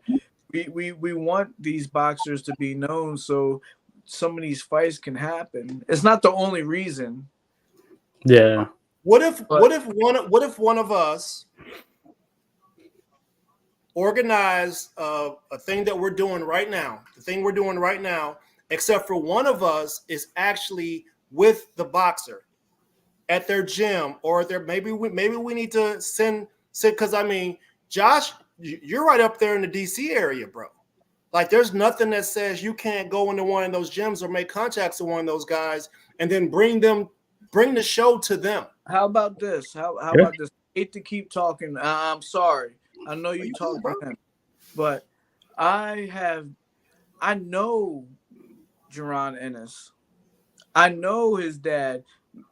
we want these boxers to be known so some of these fights can happen. It's not the only reason. Yeah. What if one of us organize a thing that we're doing right now? The thing we're doing right now, except for one of us is actually with the boxer at their gym, or at their maybe we need to send because I mean, Josh, you're right up there in the DC area, bro. Like, there's nothing that says you can't go into one of those gyms or make contacts with one of those guys and then bring the show to them. How about this? How about this? I hate to keep talking. I'm sorry. I know you talk about him, but I know Jaron Ennis. I know his dad.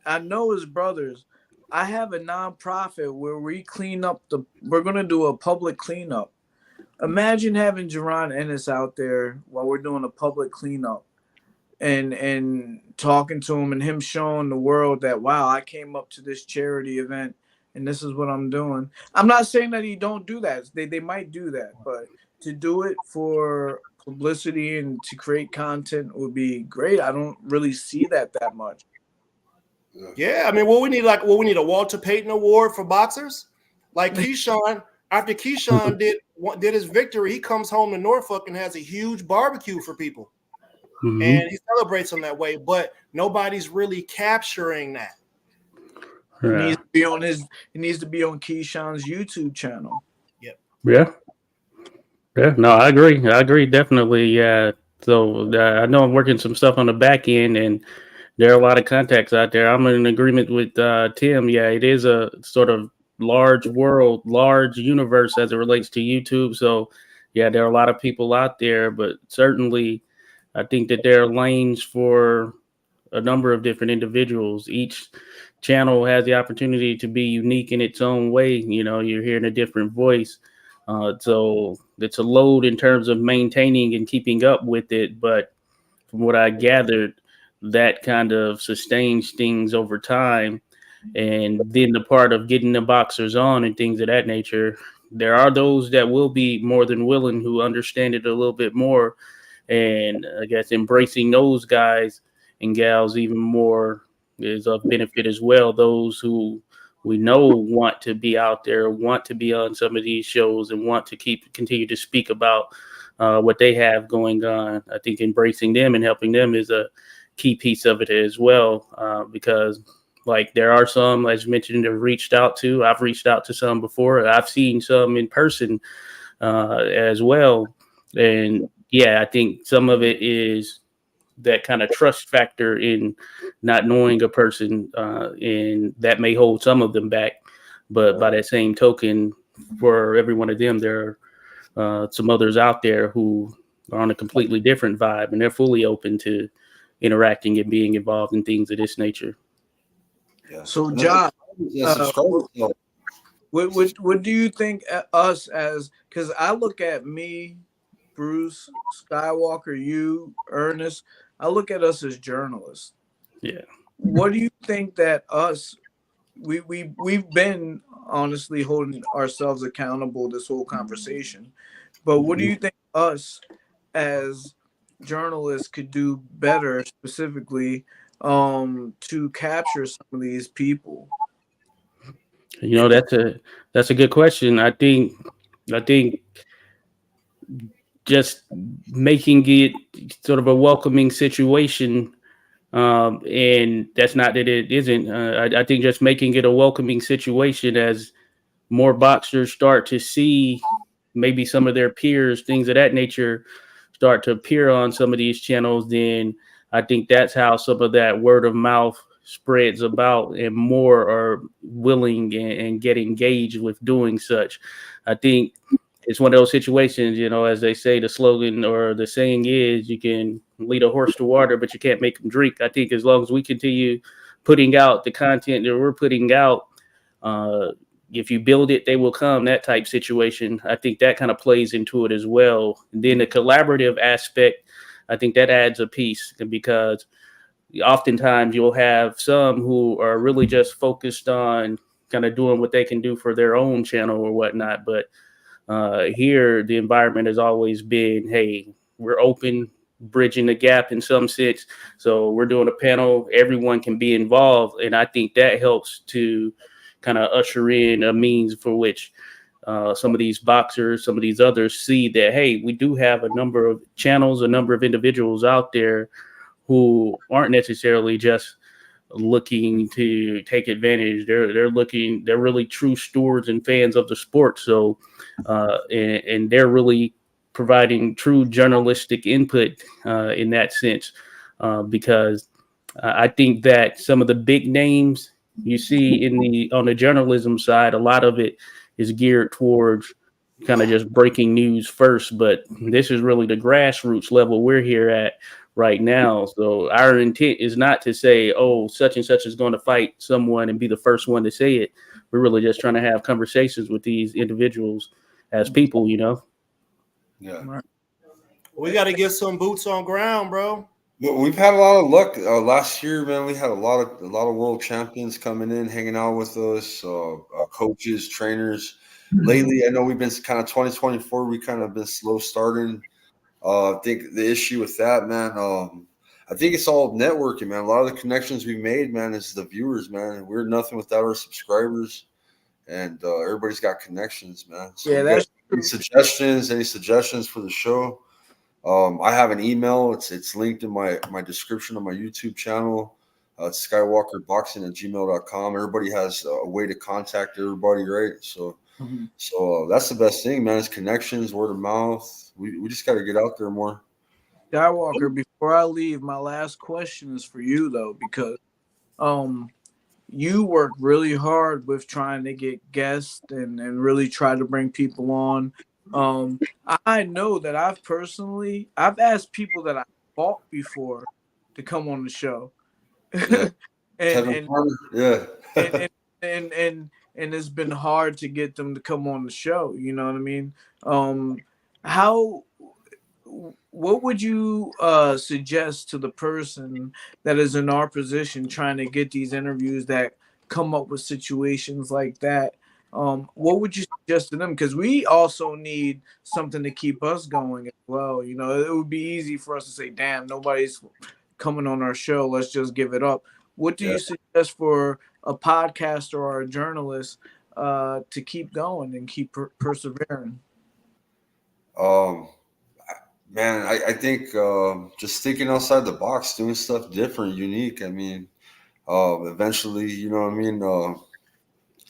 I know his brothers. I have a nonprofit where we clean up we're going to do a public cleanup. Imagine having Jaron Ennis out there while we're doing a public cleanup and talking to him and him showing the world that, wow, I came up to this charity event and this is what I'm doing. I'm not saying that he don't do that. They might do that, but to do it for publicity and to create content would be great. I don't really see that much. Yeah, I mean, we need a Walter Payton Award for boxers, like Keyshawn. After Keyshawn did his victory, he comes home to Norfolk and has a huge barbecue for people. and he celebrates them that way. But nobody's really capturing that. He needs to be on He needs to be on Keyshawn's YouTube channel. Yeah. No, I agree definitely. Yeah. So I know I'm working some stuff on the back end, and there are a lot of contacts out there. I'm in agreement with Tim. Yeah, it is a sort of large world, large universe as it relates to YouTube. So yeah, there are a lot of people out there, but certainly I think that there are lanes for a number of different individuals. Each channel has the opportunity to be unique in its own way. You know, you're hearing a different voice. So it's a load in terms of maintaining and keeping up with it. But from what I gathered, that kind of sustains things over time. And then the part of getting the boxers on and things of that nature, there are those that will be more than willing who understand it a little bit more. And I guess embracing those guys and gals even more is of benefit as well. Those who we know want to be out there, want to be on some of these shows, and want to continue to speak about what they have going on. I think embracing them and helping them is a key piece of it as well, because like there are some, as mentioned, have reached out to. I've reached out to some before. I've seen some in person as well, and yeah, I think some of it is that kind of trust factor in not knowing a person, and that may hold some of them back. But by that same token, for every one of them, there are some others out there who are on a completely different vibe, and they're fully open to interacting and being involved in things of this nature. Yeah. So, John, subscribe. what do you think us as? Because I look at me, Bruce, Skywalker, you, Ernest. I look at us as journalists. Yeah. What do you think that us? We've been honestly holding ourselves accountable this whole conversation, but what do you think us as journalists could do better, specifically to capture some of these people? You know, that's a good question. I think just making it sort of a welcoming situation, and that's not that it isn't. I think just making it a welcoming situation as more boxers start to see maybe some of their peers, things of that nature, start to appear on some of these channels, then I think that's how some of that word of mouth spreads about, and more are willing and get engaged with doing such. I think it's one of those situations, you know, as they say, the slogan or the saying is, you can lead a horse to water, but you can't make him drink. I think as long as we continue putting out the content that we're putting out, if you build it, they will come, that type situation. I think that kind of plays into it as well. And then the collaborative aspect, I think that adds a piece, because oftentimes you'll have some who are really just focused on kind of doing what they can do for their own channel or whatnot. But here, the environment has always been, hey, we're open, bridging the gap in some sense. So we're doing a panel, everyone can be involved. And I think that helps to kind of usher in a means for which some of these boxers, some of these others see that, hey, we do have a number of channels, a number of individuals out there who aren't necessarily just looking to take advantage. They're really true stewards and fans of the sport. So, and they're really providing true journalistic input in that sense, because I think that some of the big names you see on the journalism side, a lot of it is geared towards kind of just breaking news first, but this is really the grassroots level we're here at right now. So our intent is not to say, oh, such and such is going to fight someone and be the first one to say it. We're really just trying to have conversations with these individuals as people, you know? Yeah. We got to get some boots on ground, bro. Well, we've had a lot of luck last year, man. We had a lot of world champions coming in, hanging out with us, coaches, trainers. Lately, I know we've been kind of 2024. We kind of been slow starting. I think the issue with that, man, I think it's all networking, man. A lot of the connections we made, man, is the viewers, man. We're nothing without our subscribers, and everybody's got connections, man. So yeah, that's any suggestions for the show? I have an email. It's linked in my description of my YouTube channel. It's skywalkerboxing@gmail.com. Everybody has a way to contact everybody, right? So that's the best thing, man. Is connections, word of mouth. We just got to get out there more. Skywalker, before I leave, my last question is for you though, because you work really hard with trying to get guests and really try to bring people on. I know that I've asked people that I fought before to come on the show. Yeah. and Yeah. and it's been hard to get them to come on the show. You know what I mean? What would you suggest to the person that is in our position trying to get these interviews that come up with situations like that? What would you suggest to them? Because we also need something to keep us going as well. You know, it would be easy for us to say, damn, nobody's coming on our show. Let's just give it up. What do you suggest for a podcaster or a journalist to keep going and keep persevering? Man, I think just thinking outside the box, doing stuff different, unique. I mean, eventually, you know what I mean?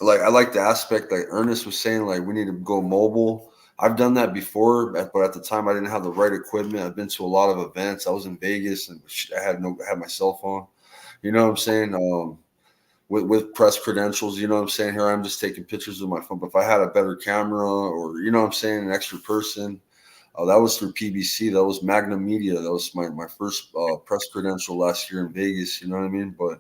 Like I like the aspect like Ernest was saying, like we need to go mobile. I've done that before, but at the time I didn't have the right equipment. I've been to a lot of events. I was in Vegas and I had my cell phone. You know what I'm saying? With press credentials, you know what I'm saying? Here I'm just taking pictures with my phone. But if I had a better camera or, you know what I'm saying, an extra person, that was through PBC. That was Magnum Media. That was my first press credential last year in Vegas. You know what I mean? But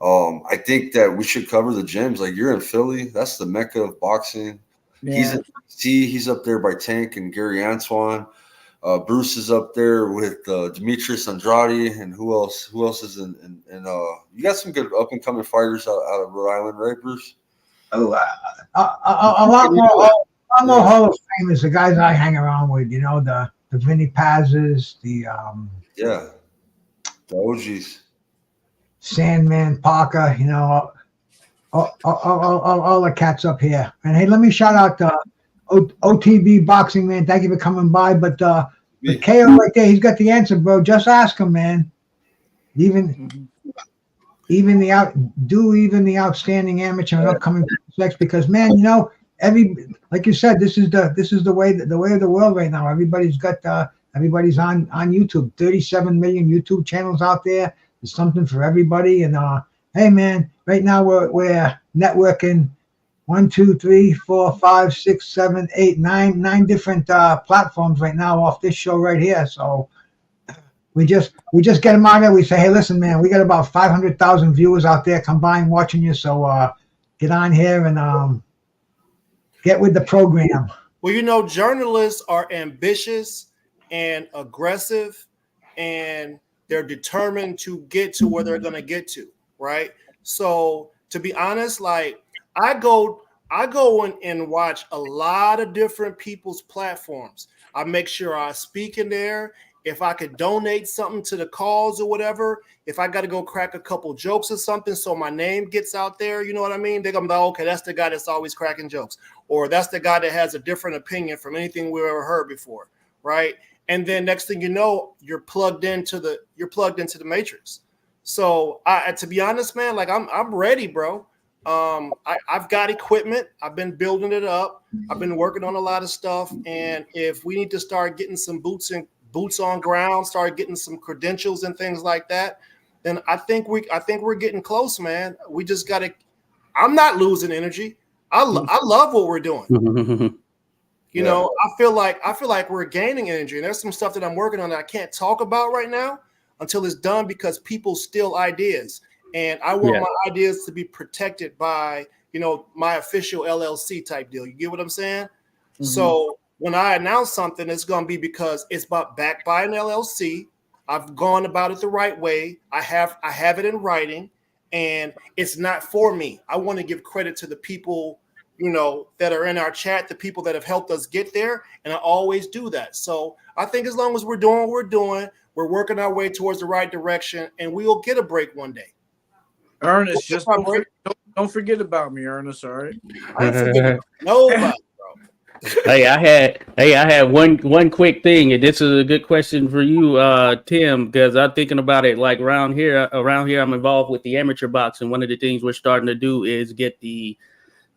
I think that we should cover the gyms. Like you're in Philly. That's the mecca of boxing. Yeah. He's in DC. He's up there by Tank and Gary Antoine. Bruce is up there with Demetrius Andrade, and who else? Who else is in? You got some good up and coming fighters out of Rhode Island, right, Bruce? Oh, a lot more Hall of Famers, the guys I hang around with. You know, the Vinny Paz's, the OGs, Sandman Parker. You know, all the cats up here. And hey, let me shout out OTB Boxing, man. Thank you for coming by. But KO right there, he's got the answer, bro. Just ask him, man. Even the outstanding amateur and upcoming prospects, because man, you know, like you said, this is the way of the world right now. Everybody's on YouTube. 37 million YouTube channels out there. There's something for everybody. And hey, man, right now we're networking 1, 2, 3, 4, 5, 6, 7, 8, 9 different platforms right now off this show right here. So we just get them out there. We say, hey, listen, man, we got about 500,000 viewers out there combined watching you. So get on here and get with the program. Well, you know, journalists are ambitious and aggressive, and they're determined to get to where they're going to get to, right? So to be honest, like I go and watch a lot of different people's platforms. I make sure I speak in there. If I could donate something to the cause or whatever, if I got to go crack a couple jokes or something so my name gets out there, you know what I mean? They're going to be like, okay, that's the guy that's always cracking jokes. Or that's the guy that has a different opinion from anything we've ever heard before, right? And then next thing you know, you're plugged into the matrix. So to be honest, man, like I'm ready, bro. I've got equipment. I've been building it up. I've been working on a lot of stuff. And if we need to start getting some boots on ground, start getting some credentials and things like that, then I think we're getting close, man. We just got to. I'm not losing energy. I love what we're doing. You know, I feel like we're gaining energy, and there's some stuff that I'm working on that I can't talk about right now until it's done because people steal ideas, and I want my ideas to be protected by, you know, my official LLC type deal. You get what I'm saying? Mm-hmm. So when I announce something, it's going to be because it's backed by an LLC. I've gone about it the right way. I have it in writing, and it's not for me. I want to give credit to the people, you know, that are in our chat, the people that have helped us get there, and I always do that. So I think as long as we're doing what we're doing, we're working our way towards the right direction, and we will get a break one day. Ernest, just don't forget about me, Ernest. All right. I ain't forgetting about nobody, bro. I had one quick thing, and this is a good question for you, Tim, because I'm thinking about it. Like around here, I'm involved with the amateur boxing. One of the things we're starting to do is get we're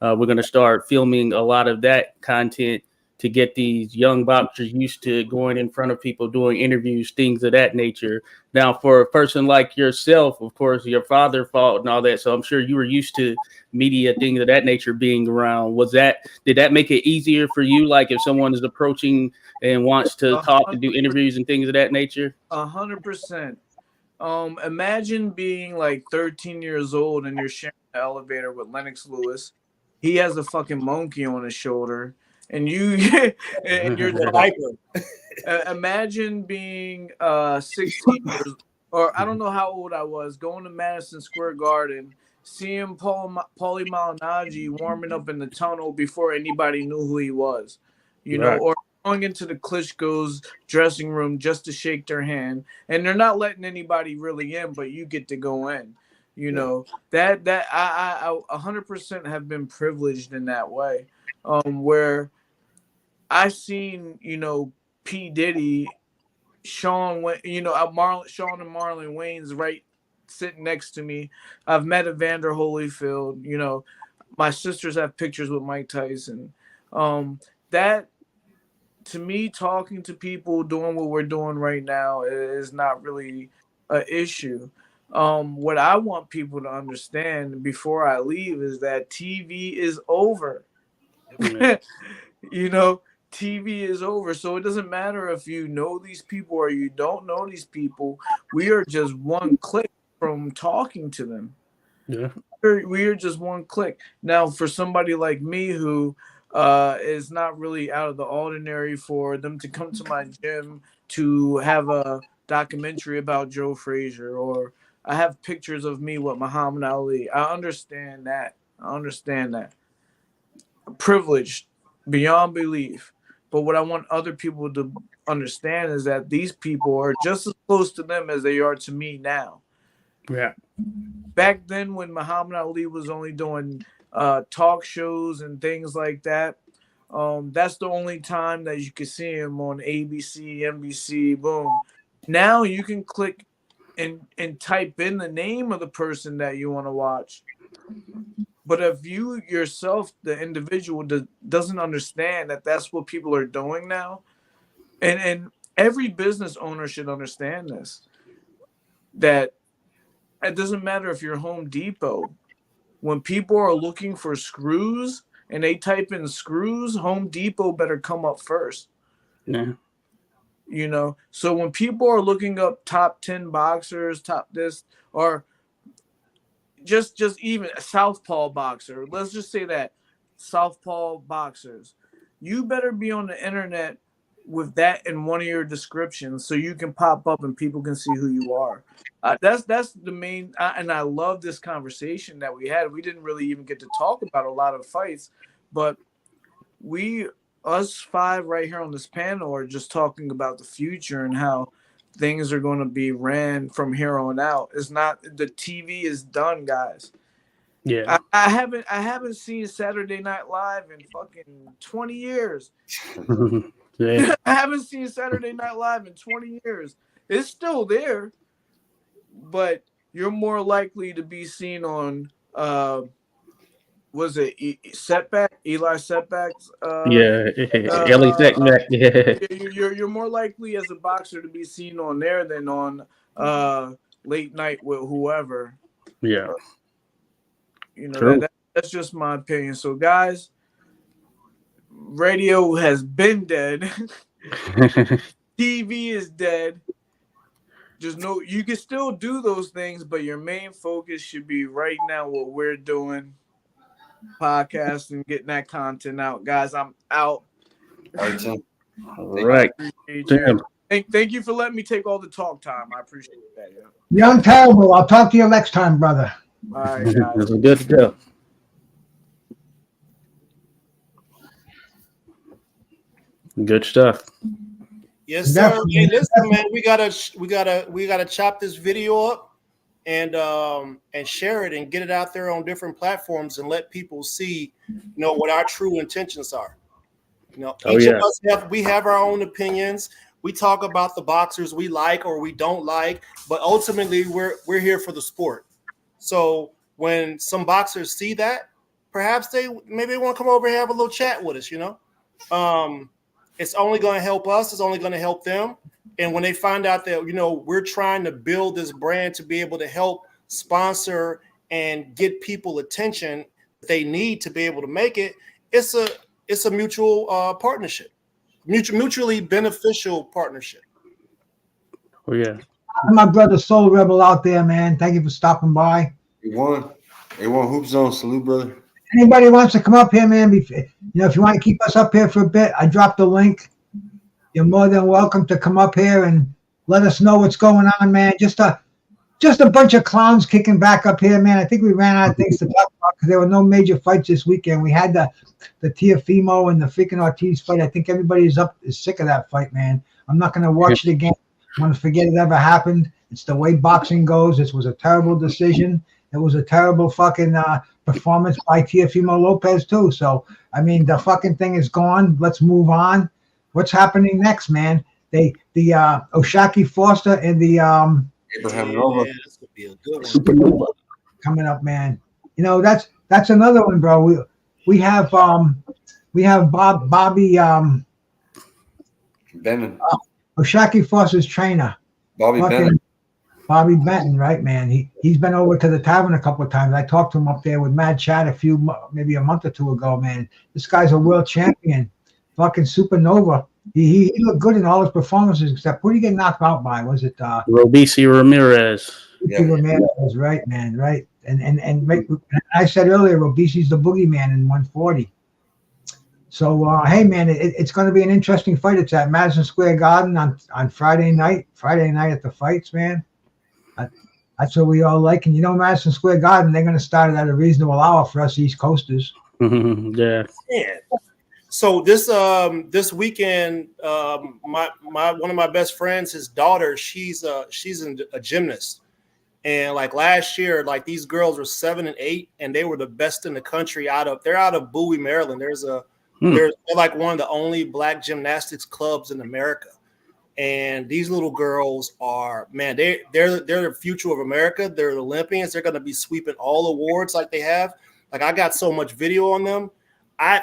going to start filming a lot of that content to get these young boxers used to going in front of people, doing interviews, things of that nature. Now, for a person like yourself, of course, your father fought and all that, so I'm sure you were used to media, things of that nature being around. Did that make it easier for you? Like if someone is approaching and wants to talk and do interviews and things of that nature? 100%. Imagine being like 13 years old and you're sharing the elevator with Lennox Lewis. He has a fucking monkey on his shoulder, and and you're talking. Imagine being 16 years, or I don't know how old I was, going to Madison Square Garden, seeing Paulie Malignaggi warming up in the tunnel before anybody knew who he was, Right. or going into the Klitschko's dressing room just to shake their hand, and they're not letting anybody really in, but you get to go in. That I 100% have been privileged in that way, where I've seen P Diddy, Sean and Marlon Wayne's right sitting next to me. I've met Evander Holyfield. My sisters have pictures with Mike Tyson. That, to me, talking to people, doing what we're doing right now is not really an issue. What I want people to understand before I leave is that TV is over. TV is over. So it doesn't matter if you know these people or you don't know these people. We are just one click from talking to them. Yeah. We are just one click. Now, for somebody like me who is not really out of the ordinary, for them to come to my gym to have a documentary about Joe Frazier, or I have pictures of me with Muhammad Ali. I understand that. Privileged beyond belief. But what I want other people to understand is that these people are just as close to them as they are to me now. Yeah. Back then, when Muhammad Ali was only doing talk shows and things like that, that's the only time that you could see him on ABC, NBC, boom. Now you can click and type in the name of the person that you want to watch. But if you yourself, the individual, doesn't understand that that's what people are doing now, and every business owner should understand this, that it doesn't matter if you're Home Depot. When people are looking for screws and they type in screws, Home Depot better come up first. Yeah. So when people are looking up top 10 boxers, top this, or just even a southpaw boxer, let's just say that southpaw boxers, you better be on the internet with that in one of your descriptions so you can pop up and people can see who you are. That's the main, and I love this conversation that we had. We didn't really even get to talk about a lot of fights, but us five right here on this panel are just talking about the future and how things are going to be ran from here on out. It's not, the TV is done, guys. Yeah. I haven't seen Saturday Night Live in fucking 20 years. Yeah. I haven't seen Saturday Night Live in 20 years. It's still there, but you're more likely to be seen on was it Eli Setback's Ellie Setback. Yeah. You're more likely as a boxer to be seen on there than on Late Night with whoever. Yeah. That's just my opinion. So guys, radio has been dead. TV is dead. Just know you can still do those things, but your main focus should be right now what we're doing. Podcasting, getting that content out. Guys, I'm out. All right, Tim. All right. Tim. Thank you for letting me take all the talk time. I appreciate that. Yeah. Young Terrible. I'll talk to you next time, brother. All right, guys. This is good stuff. Good stuff. Yes, sir. Definitely. Hey, listen, man, we gotta chop this video up and share it and get it out there on different platforms and let people see, what our true intentions are. You know, Oh, each yeah. of us have our own opinions. We talk about the boxers we like or we don't like, but ultimately we're here for the sport. So when some boxers see that, perhaps they want to come over and have a little chat with us. You know, it's only going to help us. It's only going to help them. And when they find out that we're trying to build this brand to be able to help sponsor and get people attention they need to be able to make it, it's a mutual partnership, mutually beneficial partnership. Oh yeah. My brother Soul Rebel out there, man. Thank you for stopping by. A1 Hoop Zone, salute, brother. Anybody wants to come up here, man? If you want to keep us up here for a bit, I dropped the link. You're more than welcome to come up here and let us know what's going on, man. Just a bunch of clowns kicking back up here, man. I think we ran out of things to talk about because there were no major fights this weekend. We had the Teofimo and the freaking Ortiz fight. I think everybody is sick of that fight, man. I'm not going to watch it again. I want to forget it ever happened. It's the way boxing goes. This was a terrible decision. It was a terrible fucking performance by Teofimo Lopez too. So, I mean, the fucking thing is gone. Let's move on. What's happening next, man? The Oshaki Foster and the Abraham Nova. Yeah, this would be a good one. coming up, man. That's another one, bro. We have Bobby Benton. Oshaki Foster's trainer. Bobby Fucking Benton. Bobby Benton, right, man? He's been over to the tavern a couple of times. I talked to him up there with Mad Chat maybe a month or two ago, man. This guy's a world champion, fucking supernova. He looked good in all his performances, except who did he get knocked out by? Was it Robeisy Ramirez? Yeah. Ramirez, right, man, right? And I said earlier, Robeissy's the boogeyman in 140. So hey, man, it's going to be an interesting fight. It's at Madison Square Garden on Friday night. Friday night at the fights, man. That's what we all like. And Madison Square Garden, they're going to start it at a reasonable hour for us East Coasters. Yeah. So this weekend, one of my best friends, his daughter, she's a gymnast, and like last year, like these girls were 7 and 8, and they were the best in the country. They're out of Bowie, Maryland. They're like one of the only black gymnastics clubs in America. And these little girls are, man, they're the future of America. They're the Olympians. They're going to be sweeping all awards like they have. Like I got so much video on them.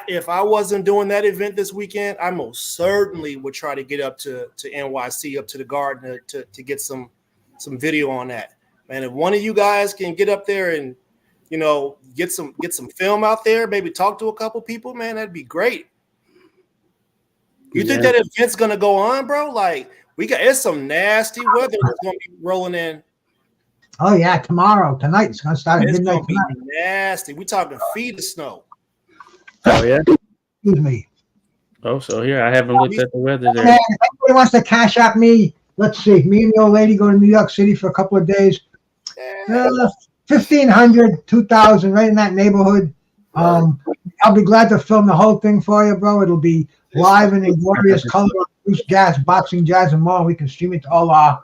If I wasn't doing that event this weekend, I most certainly would try to get up to NYC, up to the Garden to get some video on that. Man, if one of you guys can get up there and get some film out there, maybe talk to a couple people, man, that'd be great. You think that event's gonna go on, bro? Like it's some nasty weather that's gonna be rolling in. Oh yeah, tonight it's gonna start at midnight. It's gonna be nasty. We talking feet of snow. Oh yeah. Excuse me. Oh, so here I haven't looked at the weather there. Man, if anybody wants to cash out me, let's see. Me and the old lady go to New York City for a couple of days. 1,500, 2,000, right in that neighborhood. I'll be glad to film the whole thing for you, bro. It'll be live and in glorious color on Bruce Gas, Boxing, Jazz, and more. We can stream it to all our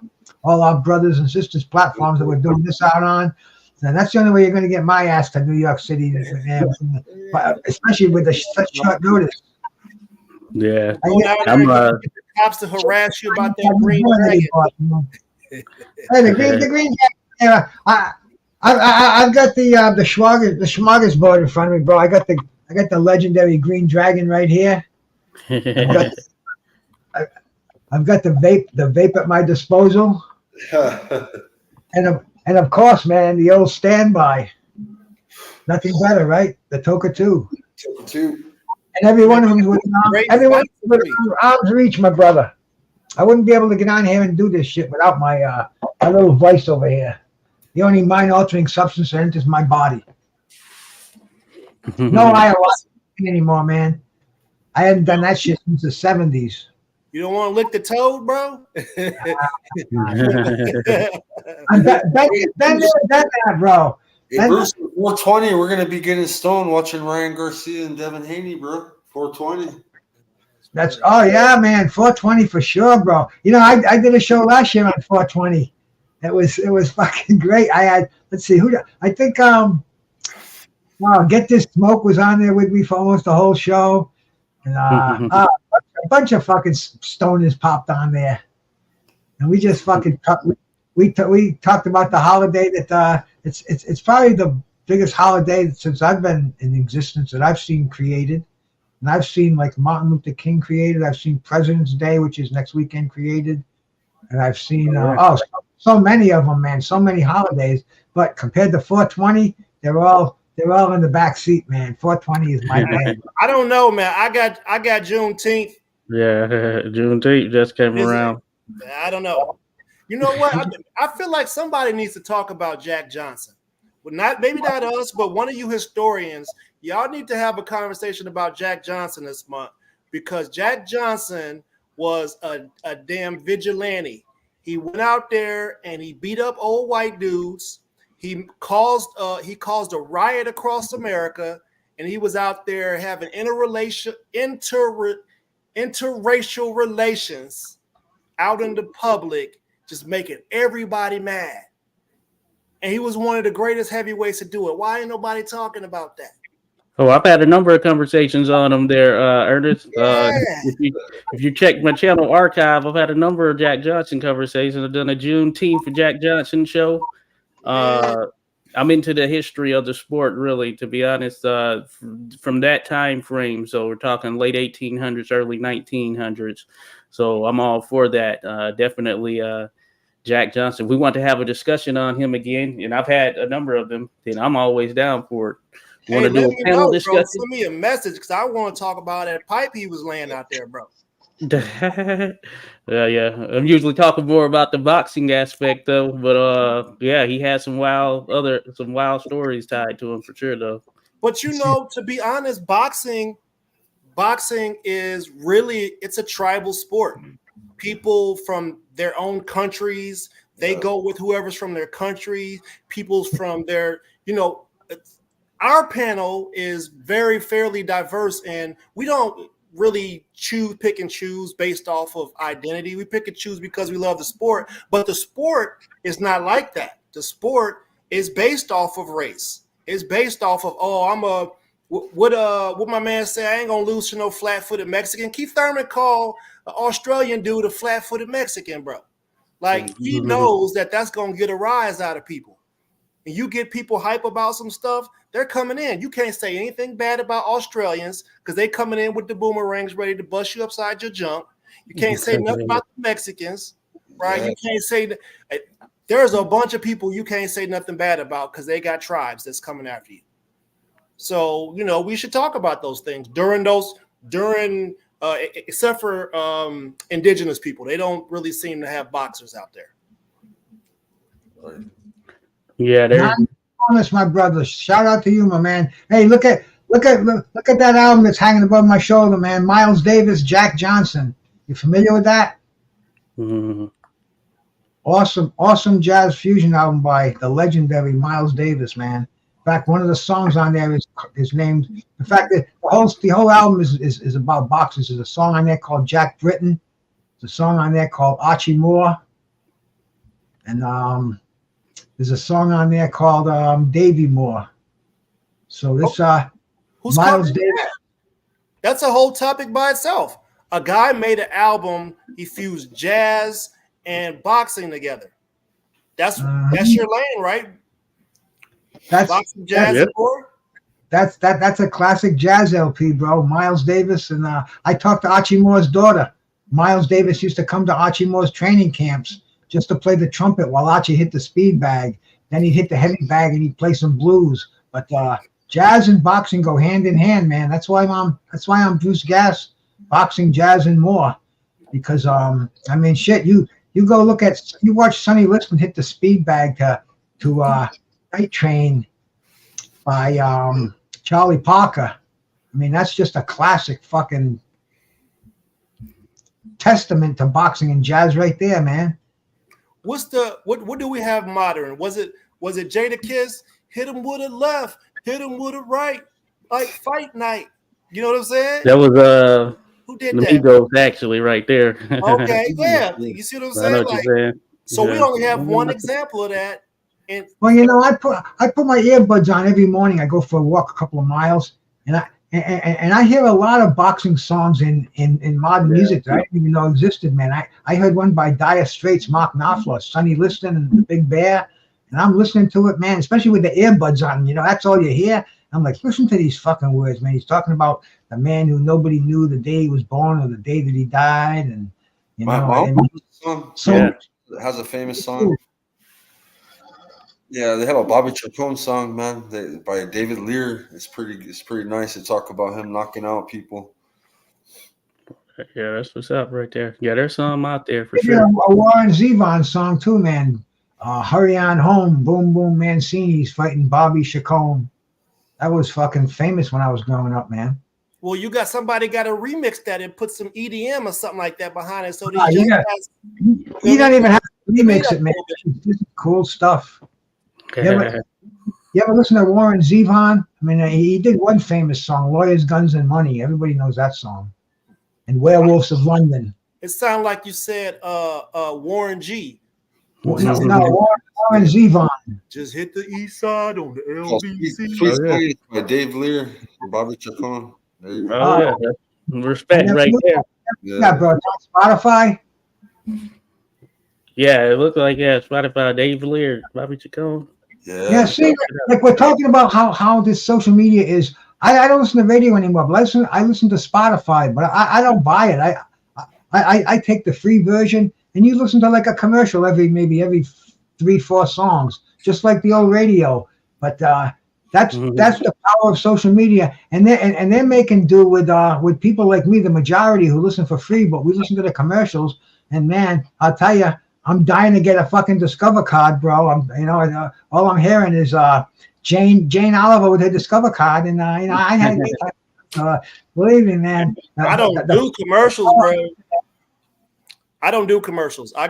brothers and sisters platforms that we're doing this out on. And that's the only way you're going to get my ass to New York City, especially with such short notice. Yeah, I'm cops to harass you about that green dragon. Hey, the green dragon. I've got the smorgasbord in front of me, bro. I got the legendary green dragon right here. I've got the vape at my disposal, and of course, man, the old standby. Nothing better, right? The Toka 2. And every one of them with arm's reach, my brother. I wouldn't be able to get on here and do this shit without my little vice over here. The only mind-altering substance that enters my body. No ayahuasca anymore, man. I hadn't done that shit since the 70s. You don't want to lick the toad, bro? I've done that, bro. Hey, Bruce, 420, we're going to be getting stoned watching Ryan Garcia and Devin Haney, bro. 420. Oh, yeah, man. 420 for sure, bro. I did a show last year on 420. It was fucking great. I had, let's see, I think, Get This Smoke was on there with me for almost the whole show. and a bunch of fucking stoners popped on there, and we just fucking we talked about the holiday that it's probably the biggest holiday since I've been in existence that I've seen created. And I've seen like Martin Luther King created. I've seen President's Day, which is next weekend, created. And I've seen, so many of them, man, so many holidays. But compared to 420, they're all in the back seat, man. 420 is my day. I don't know, man. I got Juneteenth. Yeah, Juneteenth just came around. I don't know. You know what? I feel like somebody needs to talk about Jack Johnson. Well, maybe not us, but one of you historians. Y'all need to have a conversation about Jack Johnson this month, because Jack Johnson was a damn vigilante. He went out there and he beat up old white dudes. He caused a riot across America, and he was out there having interracial relations out in the public, just making everybody mad. And he was one of the greatest heavyweights to do it. Why ain't nobody talking about that? Oh, I've had a number of conversations on him there, Ernest. If you check my channel archive, I've had a number of Jack Johnson conversations. I've done a Juneteenth for Jack Johnson show. I'm into the history of the sport, really, to be honest, from that time frame. So we're talking late 1800s, early 1900s. So I'm all for that. Definitely Jack Johnson. We want to have a discussion on him again, and I've had a number of them, and I'm always down for it. Want to do a panel discussion? Send me a message, because I want to talk about that pipe he was laying out there, bro. Yeah. I'm usually talking more about the boxing aspect, though. But yeah, he has some wild stories tied to him for sure, though. But to be honest, boxing is really, it's a tribal sport. People from their own countries, they go with whoever's from their country. People's from their, our panel is very fairly diverse, and we don't really pick and choose based off of identity. We pick and choose because we love the sport, but the sport is not like that. The sport is based off of race. It's based off of, what my man say, I ain't gonna lose to no flat-footed Mexican. Keith Thurman called an Australian dude a flat-footed Mexican, bro. Like, he knows that that's gonna get a rise out of people. And you get people hype about some stuff, they're coming in. You can't say anything bad about Australians, because they coming in with the boomerangs ready to bust you upside your junk. You can't say nothing about the Mexicans, right? You can't say that. There's a bunch of people you can't say nothing bad about, because they got tribes that's coming after you. So, we should talk about those things except for indigenous people. They don't really seem to have boxers out there. Yeah, Thomas, my brother. Shout out to you, my man. Hey, look at that album that's hanging above my shoulder, man. Miles Davis, Jack Johnson. You familiar with that? Mm-hmm. Awesome jazz fusion album by the legendary Miles Davis, man. In fact, one of the songs on there is named. In fact, the whole album is about boxers. There's a song on there called Jack Britton. There's a song on there called Archie Moore, and there's a song on there called Davy Moore. So this who's Miles Davis. That's a whole topic by itself. A guy made an album. He fused jazz and boxing together. That's your lane, right? That's boxing, jazz, and more? That's a classic jazz LP, bro. Miles Davis, and I talked to Archie Moore's daughter. Miles Davis used to come to Archie Moore's training camps just to play the trumpet while Archie hit the speed bag. Then he'd hit the heavy bag and he'd play some blues. But jazz and boxing go hand in hand, man. That's why I'm Bruce Gass, boxing, jazz, and more. Because shit, you watch Sonny Liston hit the speed bag to Night Train by Charlie Parker. I mean, that's just a classic fucking testament to boxing and jazz right there, man. What do we have modern? Was it Jadakiss? Hit him with a left, hit him with a right, like Fight Night. You know what I'm saying? That was who did the that? Migos, actually, right there. Okay, yeah. You see what I'm saying? What you're saying. So we only have one example of that. And well, I put my earbuds on every morning. I go for a walk a couple of miles, and and I hear a lot of boxing songs in modern music that I didn't even know existed, man. I heard one by Dire Straits, Mark Knopfler, Sonny Liston, and the Big Bear, and I'm listening to it, man, especially with the earbuds on. You know, that's all you hear. I'm like, listen to these fucking words, man. He's talking about the man who nobody knew the day he was born or the day that he died, and you know, has a famous song. Yeah, they have a Bobby Chacon song, man, by David Lear. It's pretty nice to talk about him knocking out people. Yeah, that's what's up right there. Yeah, there's some out there for sure. sure. A Warren Zevon song too, man. Hurry on home, Boom Boom Mancini's fighting Bobby Chacon. That was fucking famous when I was growing up, man. Well, you got somebody got to remix that and put some EDM or something like that behind it. So you don't even have to remix it, man. It's cool stuff. You ever listen to Warren Zevon? I mean, he did one famous song, Lawyers, Guns, and Money. Everybody knows that song. And Werewolves of London. It sounded like you said Warren G. No, Warren Zevon. Just hit the east side on the LBC. By Dave Lear, Bobby Chacon. Yeah. Respect right there. Yeah, bro. Spotify? Yeah, it looked like Spotify, Dave Lear, Bobby Chacon. Yeah, see, like we're talking about how this social media is. I don't listen to radio anymore, but I listen to Spotify, but I don't buy it. I take the free version, and you listen to like a commercial every 3-4 songs, just like the old radio. But that's the power of social media, and they're making do with people like me, the majority who listen for free, but we listen to the commercials. And man, I'll tell you, I'm dying to get a fucking Discover card, bro. All I'm hearing is Jane Oliver with her Discover card, and I had believe me, man. I don't do commercials, bro. I don't do commercials. I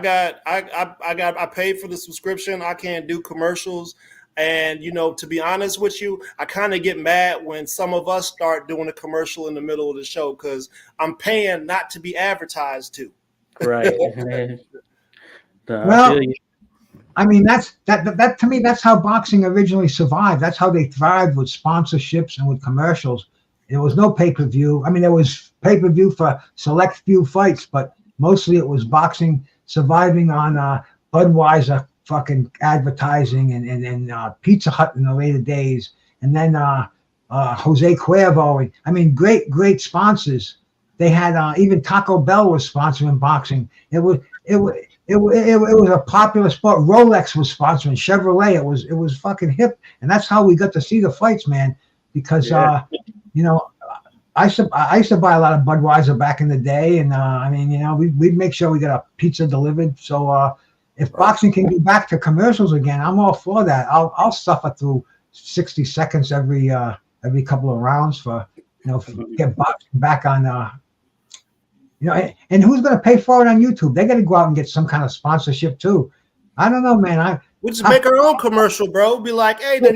paid for the subscription. I can't do commercials. And to be honest with you, I kind of get mad when some of us start doing a commercial in the middle of the show because I'm paying not to be advertised to. Right. Well, I mean, that to me, that's how boxing originally survived. That's how they thrived with sponsorships and with commercials. There was no pay-per-view. I mean, there was pay-per-view for select few fights, but mostly it was boxing surviving on Budweiser fucking advertising and Pizza Hut in the later days. And then Jose Cuervo. I mean, great sponsors. They had even Taco Bell was sponsoring boxing. It was a popular sport. Rolex was sponsoring Chevrolet. It was fucking hip, and that's how we got to see the fights, man. Because I used to buy a lot of Budweiser back in the day, and we'd make sure we got a pizza delivered. So if boxing can go back to commercials again, I'm all for that. I'll suffer through 60 seconds every couple of rounds for get boxing back on. And who's going to pay for it on YouTube? They got to go out and get some kind of sponsorship too. I don't know, man. We just make our own commercial, bro. Be like, hey, the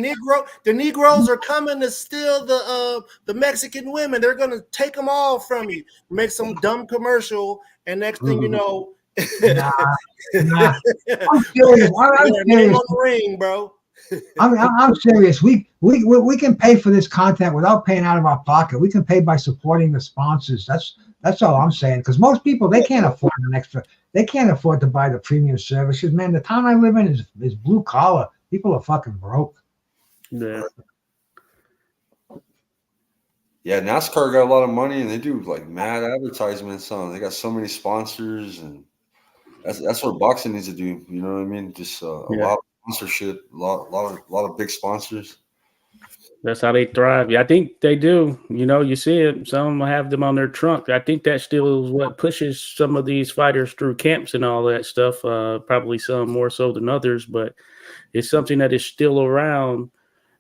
Negroes are coming to steal the Mexican women. They're going to take them all from you. Make some dumb commercial, and next thing you know, nah. I'm serious. I'm serious. On the ring, bro. I'm serious. We can pay for this content without paying out of our pocket. We can pay by supporting the sponsors. That's all I'm saying. Because most people, they can't afford an extra. They can't afford to buy the premium services. Man, the town I live in is blue collar. People are fucking broke. Yeah. Yeah, NASCAR got a lot of money, and they do like mad advertisements on. They got so many sponsors, and that's what boxing needs to do. You know what I mean? Just a lot of sponsorship, a lot of big sponsors. That's how they thrive. Yeah, I think they do. You see it. Some have them on their trunk. I think that still is what pushes some of these fighters through camps and all that stuff. Probably some more so than others, but it's something that is still around.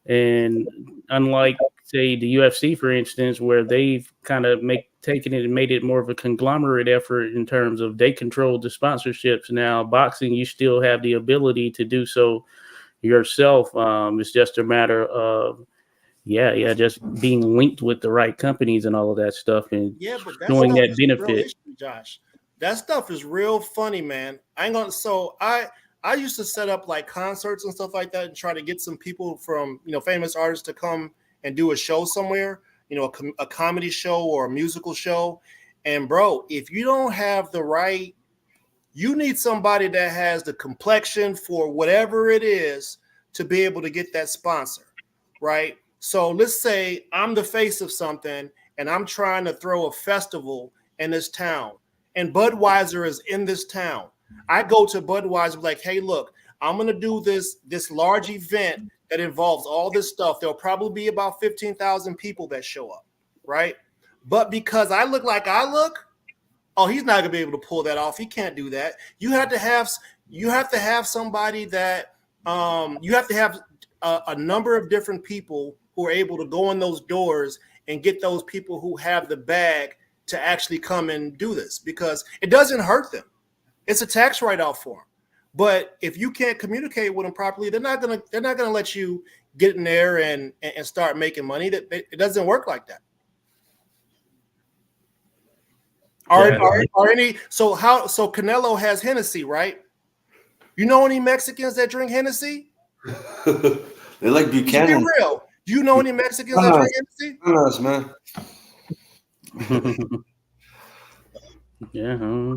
And unlike, say, the UFC, for instance, where they've kind of taken it and made it more of a conglomerate effort in terms of they control the sponsorships. Now, boxing, you still have the ability to do so yourself. It's just a matter of just being linked with the right companies and all of that stuff and showing that benefit. Issue, Josh, that stuff is real funny, man. I used to set up like concerts and stuff like that and try to get some people from famous artists to come and do a show somewhere. a comedy show or a musical show. And bro, if you don't have the right, you need somebody that has the complexion for whatever it is to be able to get that sponsor, right? So let's say I'm the face of something and I'm trying to throw a festival in this town and Budweiser is in this town. I go to Budweiser like, hey, look, I'm going to do this large event that involves all this stuff. There'll probably be about 15,000 people that show up, right? But because I look like I look, oh, he's not going to be able to pull that off. He can't do that. You have to have somebody that you have to have a number of different people who are able to go in those doors and get those people who have the bag to actually come and do this, because it doesn't hurt them. It's a tax write-off for them. But if you can't communicate with them properly, they're not gonna let you get in there and start making money. It doesn't work like that. So Canelo has Hennessy, right? You know any Mexicans that drink Hennessy? They like Buchanan. Be real. Do you know any Mexicans that drink Hennessy? Yes, man. Yeah.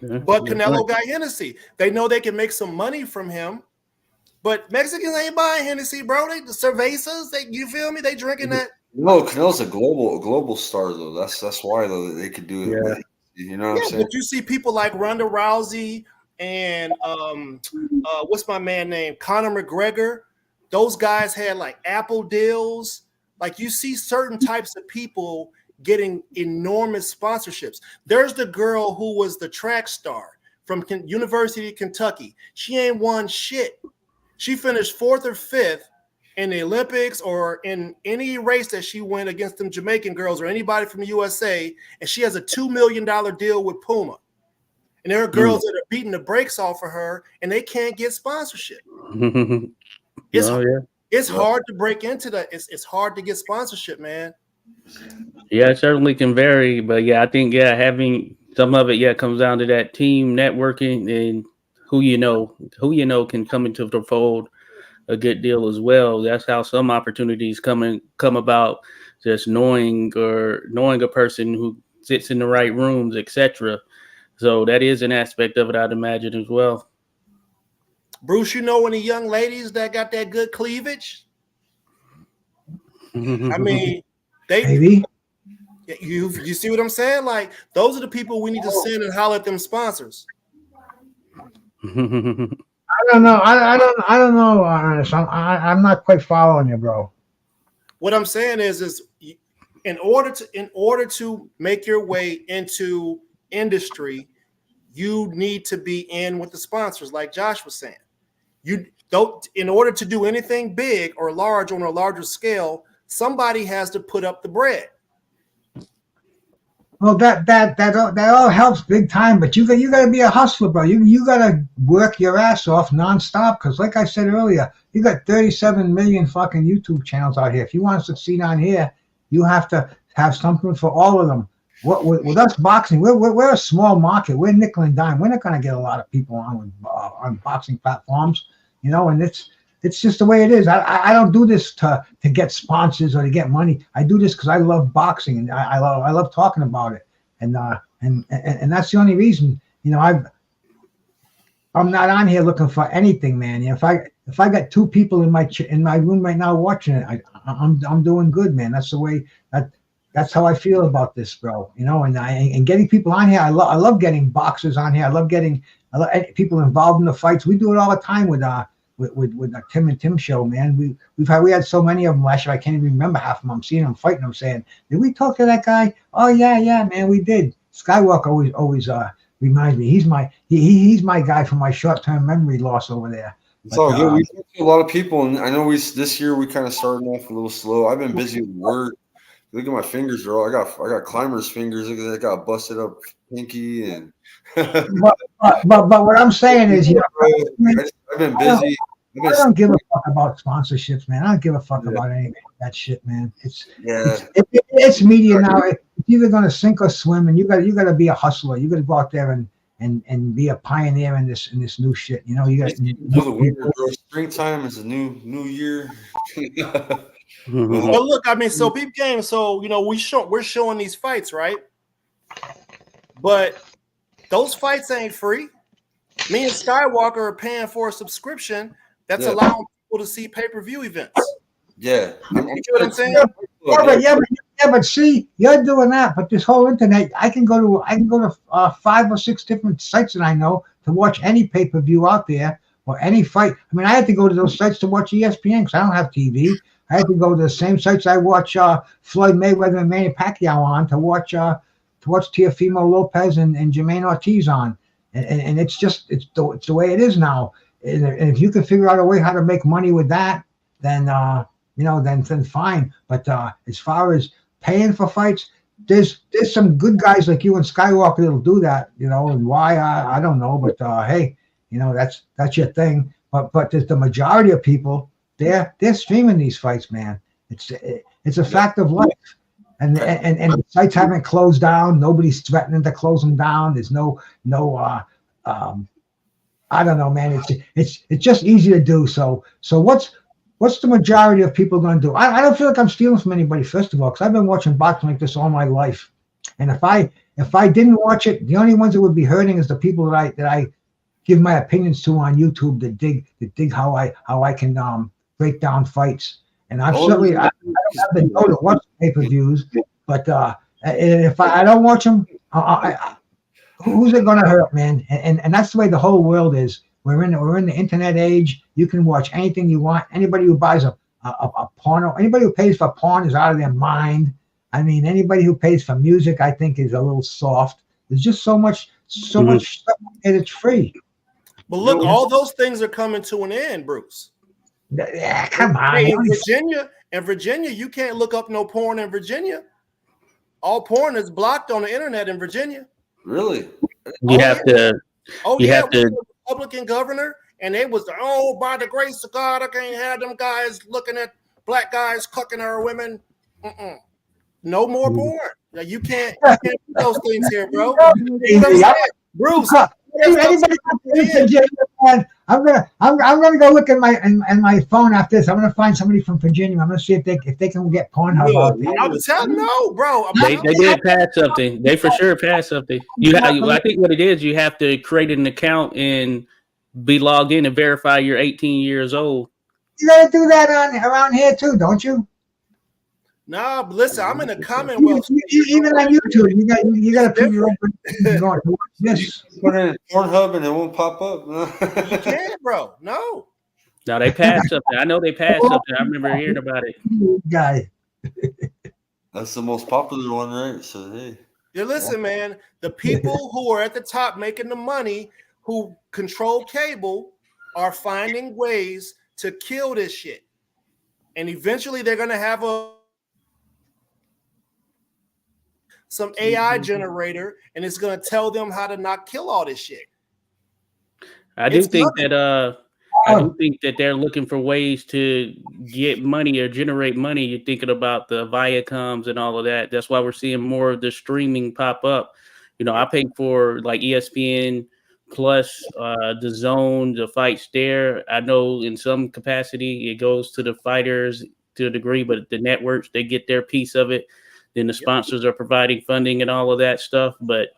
But Canelo got Hennessy. They know they can make some money from him. But Mexicans ain't buying Hennessy, bro. The cervezas, you feel me? They drinking that. No, Canelo's a global star though. That's why though they could do it. Yeah. You know what I'm saying? But you see people like Ronda Rousey and what's my man name? Conor McGregor. Those guys had like Apple deals. Like you see certain types of people getting enormous sponsorships. There's the girl who was the track star from University of Kentucky. She ain't won shit. She finished 4th or 5th in the Olympics or in any race that she went against them Jamaican girls or anybody from the USA, and she has a $2 million deal with Puma. And there are girls that are beating the brakes off of her, and they can't get sponsorship. It's hard to break into that. It's hard to get sponsorship, man. Yeah, it certainly can vary, but yeah, I think having some of it comes down to that team networking and who you know can come into the fold a good deal as well. That's how some opportunities come about, just knowing a person who sits in the right rooms, etc. So that is an aspect of it, I'd imagine, as well. Bruce, you know any young ladies that got that good cleavage? I mean, maybe. You see what I'm saying? Like, those are the people we need to send and holler at them sponsors. I don't know. I don't know, Ernest. I'm not quite following you, bro. What I'm saying is in order to make your way into industry, you need to be in with the sponsors, like Josh was saying. In order to do anything big or large on a larger scale, somebody has to put up the bread. Well, that all helps big time, but you got to be a hustler, bro. You got to work your ass off nonstop, because, like I said earlier, you got 37 million fucking YouTube channels out here. If you want to succeed on here, you have to have something for all of them. With us boxing, we're a small market. We're nickel and dime. We're not going to get a lot of people on boxing platforms, and it's just the way it is. I don't do this to get sponsors or to get money. I do this because I love boxing and I love talking about it. And that's the only reason. I'm not on here looking for anything, man. If I got 2 people in my room right now watching it, I'm doing good, man. That's the way that's how I feel about this, bro. And getting people on here. I love getting boxers on here. I love people involved in the fights. We do it all the time with the Tim and Tim show, man. We had so many of them last year. I can't even remember half of them. I'm seeing them fighting. I'm saying, did we talk to that guy? Oh yeah, man, we did. Skywalker always reminds me. He's my guy for my short-term memory loss over there. So good. We talked to a lot of people, and I know this year we kind of started off a little slow. I've been busy with work. Look at my fingers, bro. I got climber's fingers. Look at that. I got busted up pinky and. but what I'm saying is, I've been busy. I don't give a fuck about sponsorships, man. I don't give a fuck about any of that shit, man. It's media now. It's either gonna sink or swim, and you got to be a hustler. You got to go out there and be a pioneer in this new shit. You got the winter, bro. Springtime is a new year. But look, I mean, so peep game. So we're showing these fights, right? But those fights ain't free. Me and Skywalker are paying for a subscription that's allowing people to see pay-per-view events. Yeah. You know what I'm saying? But see, you're doing that. But this whole internet, I can go to 5 or 6 different sites that I know to watch any pay-per-view out there or any fight. I mean, I had to go to those sites to watch ESPN because I don't have TV. I had to go to the same sites I watch Floyd Mayweather and Manny Pacquiao on to watch Teofimo Lopez and Jermaine Ortiz on. And it's the way it is now. And if you can figure out a way how to make money with that, then then fine. But as far as paying for fights, there's some good guys like you and Skywalker that'll do that. And why I don't know. But hey, that's your thing. But there's the majority of people. They're streaming these fights, man. It's a fact of life. And the sites haven't closed down. Nobody's threatening to close them down. There's no I don't know, man. It's just easy to do. So what's the majority of people going to do? I don't feel like I'm stealing from anybody, first of all, because I've been watching boxing like this all my life. And if I didn't watch it, the only ones that would be hurting is the people that I give my opinions to on YouTube that dig how I can break down fights. And I don't have to know to watch pay-per-views, but if I don't watch them, who's it going to hurt, man? And that's the way the whole world is. We're in the internet age. You can watch anything you want. Anybody who buys a porno, anybody who pays for porn is out of their mind. I mean, anybody who pays for music, I think, is a little soft. There's just so much stuff and it's free. But look, all those things are coming to an end, Bruce. Yeah, come on. Hey, in Virginia, you can't look up no porn in Virginia. All porn is blocked on the internet in Virginia. Really? You have to. Republican governor, and they was by the grace of God, I can't have them guys looking at black guys cucking our women. No more porn. You can't do those things here, bro. Bruce. I'm gonna go look at my phone after this. I'm gonna find somebody from Virginia. I'm gonna see if they can get Pornhub. I'm telling no, bro. They did pass something. They for sure passed something. I think what it is, you have to create an account and be logged in and verify you're 18 years old. You gotta do that around here too, don't you? No, but listen, I'm in the Commonwealth. Even on YouTube, you got to prove your own. Going to watch this. Put it in Pornhub and it won't pop up. You can't, bro. No, they passed something. I know they passed something. I remember hearing about it. Guy. That's the most popular one, right? So hey. Yeah, listen, man. The people who are at the top making the money, who control cable, are finding ways to kill this shit, and eventually they're gonna have some AI generator, and it's going to tell them how to not kill all this shit. I do think that they're looking for ways to get money or generate money. You're thinking about the Viacoms and all of that. That's why we're seeing more of the streaming pop up. I paid for like ESPN Plus, the Zone, the fights there. I know in some capacity it goes to the fighters to a degree, but the networks, they get their piece of it. Then the sponsors are providing funding and all of that stuff. But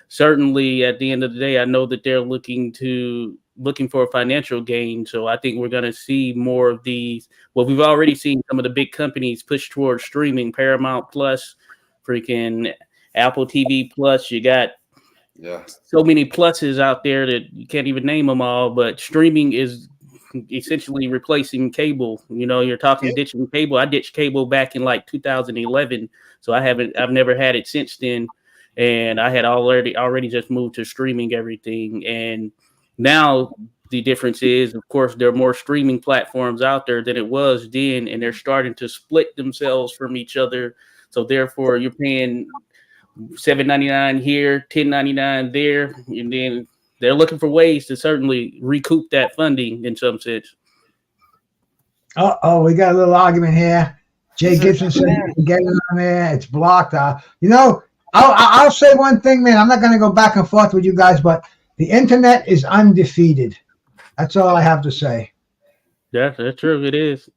certainly at the end of the day, I know that they're looking for a financial gain. So I think we're going to see more of these. Well, we've already seen some of the big companies push towards streaming. Paramount Plus, freaking Apple TV Plus. You got so many pluses out there that you can't even name them all. But streaming is essentially replacing cable. You're talking ditching cable. I ditched cable back in like 2011. So I've never had it since then. And I had already just moved to streaming everything. And now the difference is, of course, there are more streaming platforms out there than it was then, and they're starting to split themselves from each other. So therefore you're paying $7.99 here, $10.99 there, and then they're looking for ways to certainly recoup that funding in some sense. We got a little argument here. Jay Gibson said you can get it on there. It's blocked. I'll say one thing, man. I'm not going to go back and forth with you guys, but the internet is undefeated. That's all I have to say. Yeah, that's true. It is.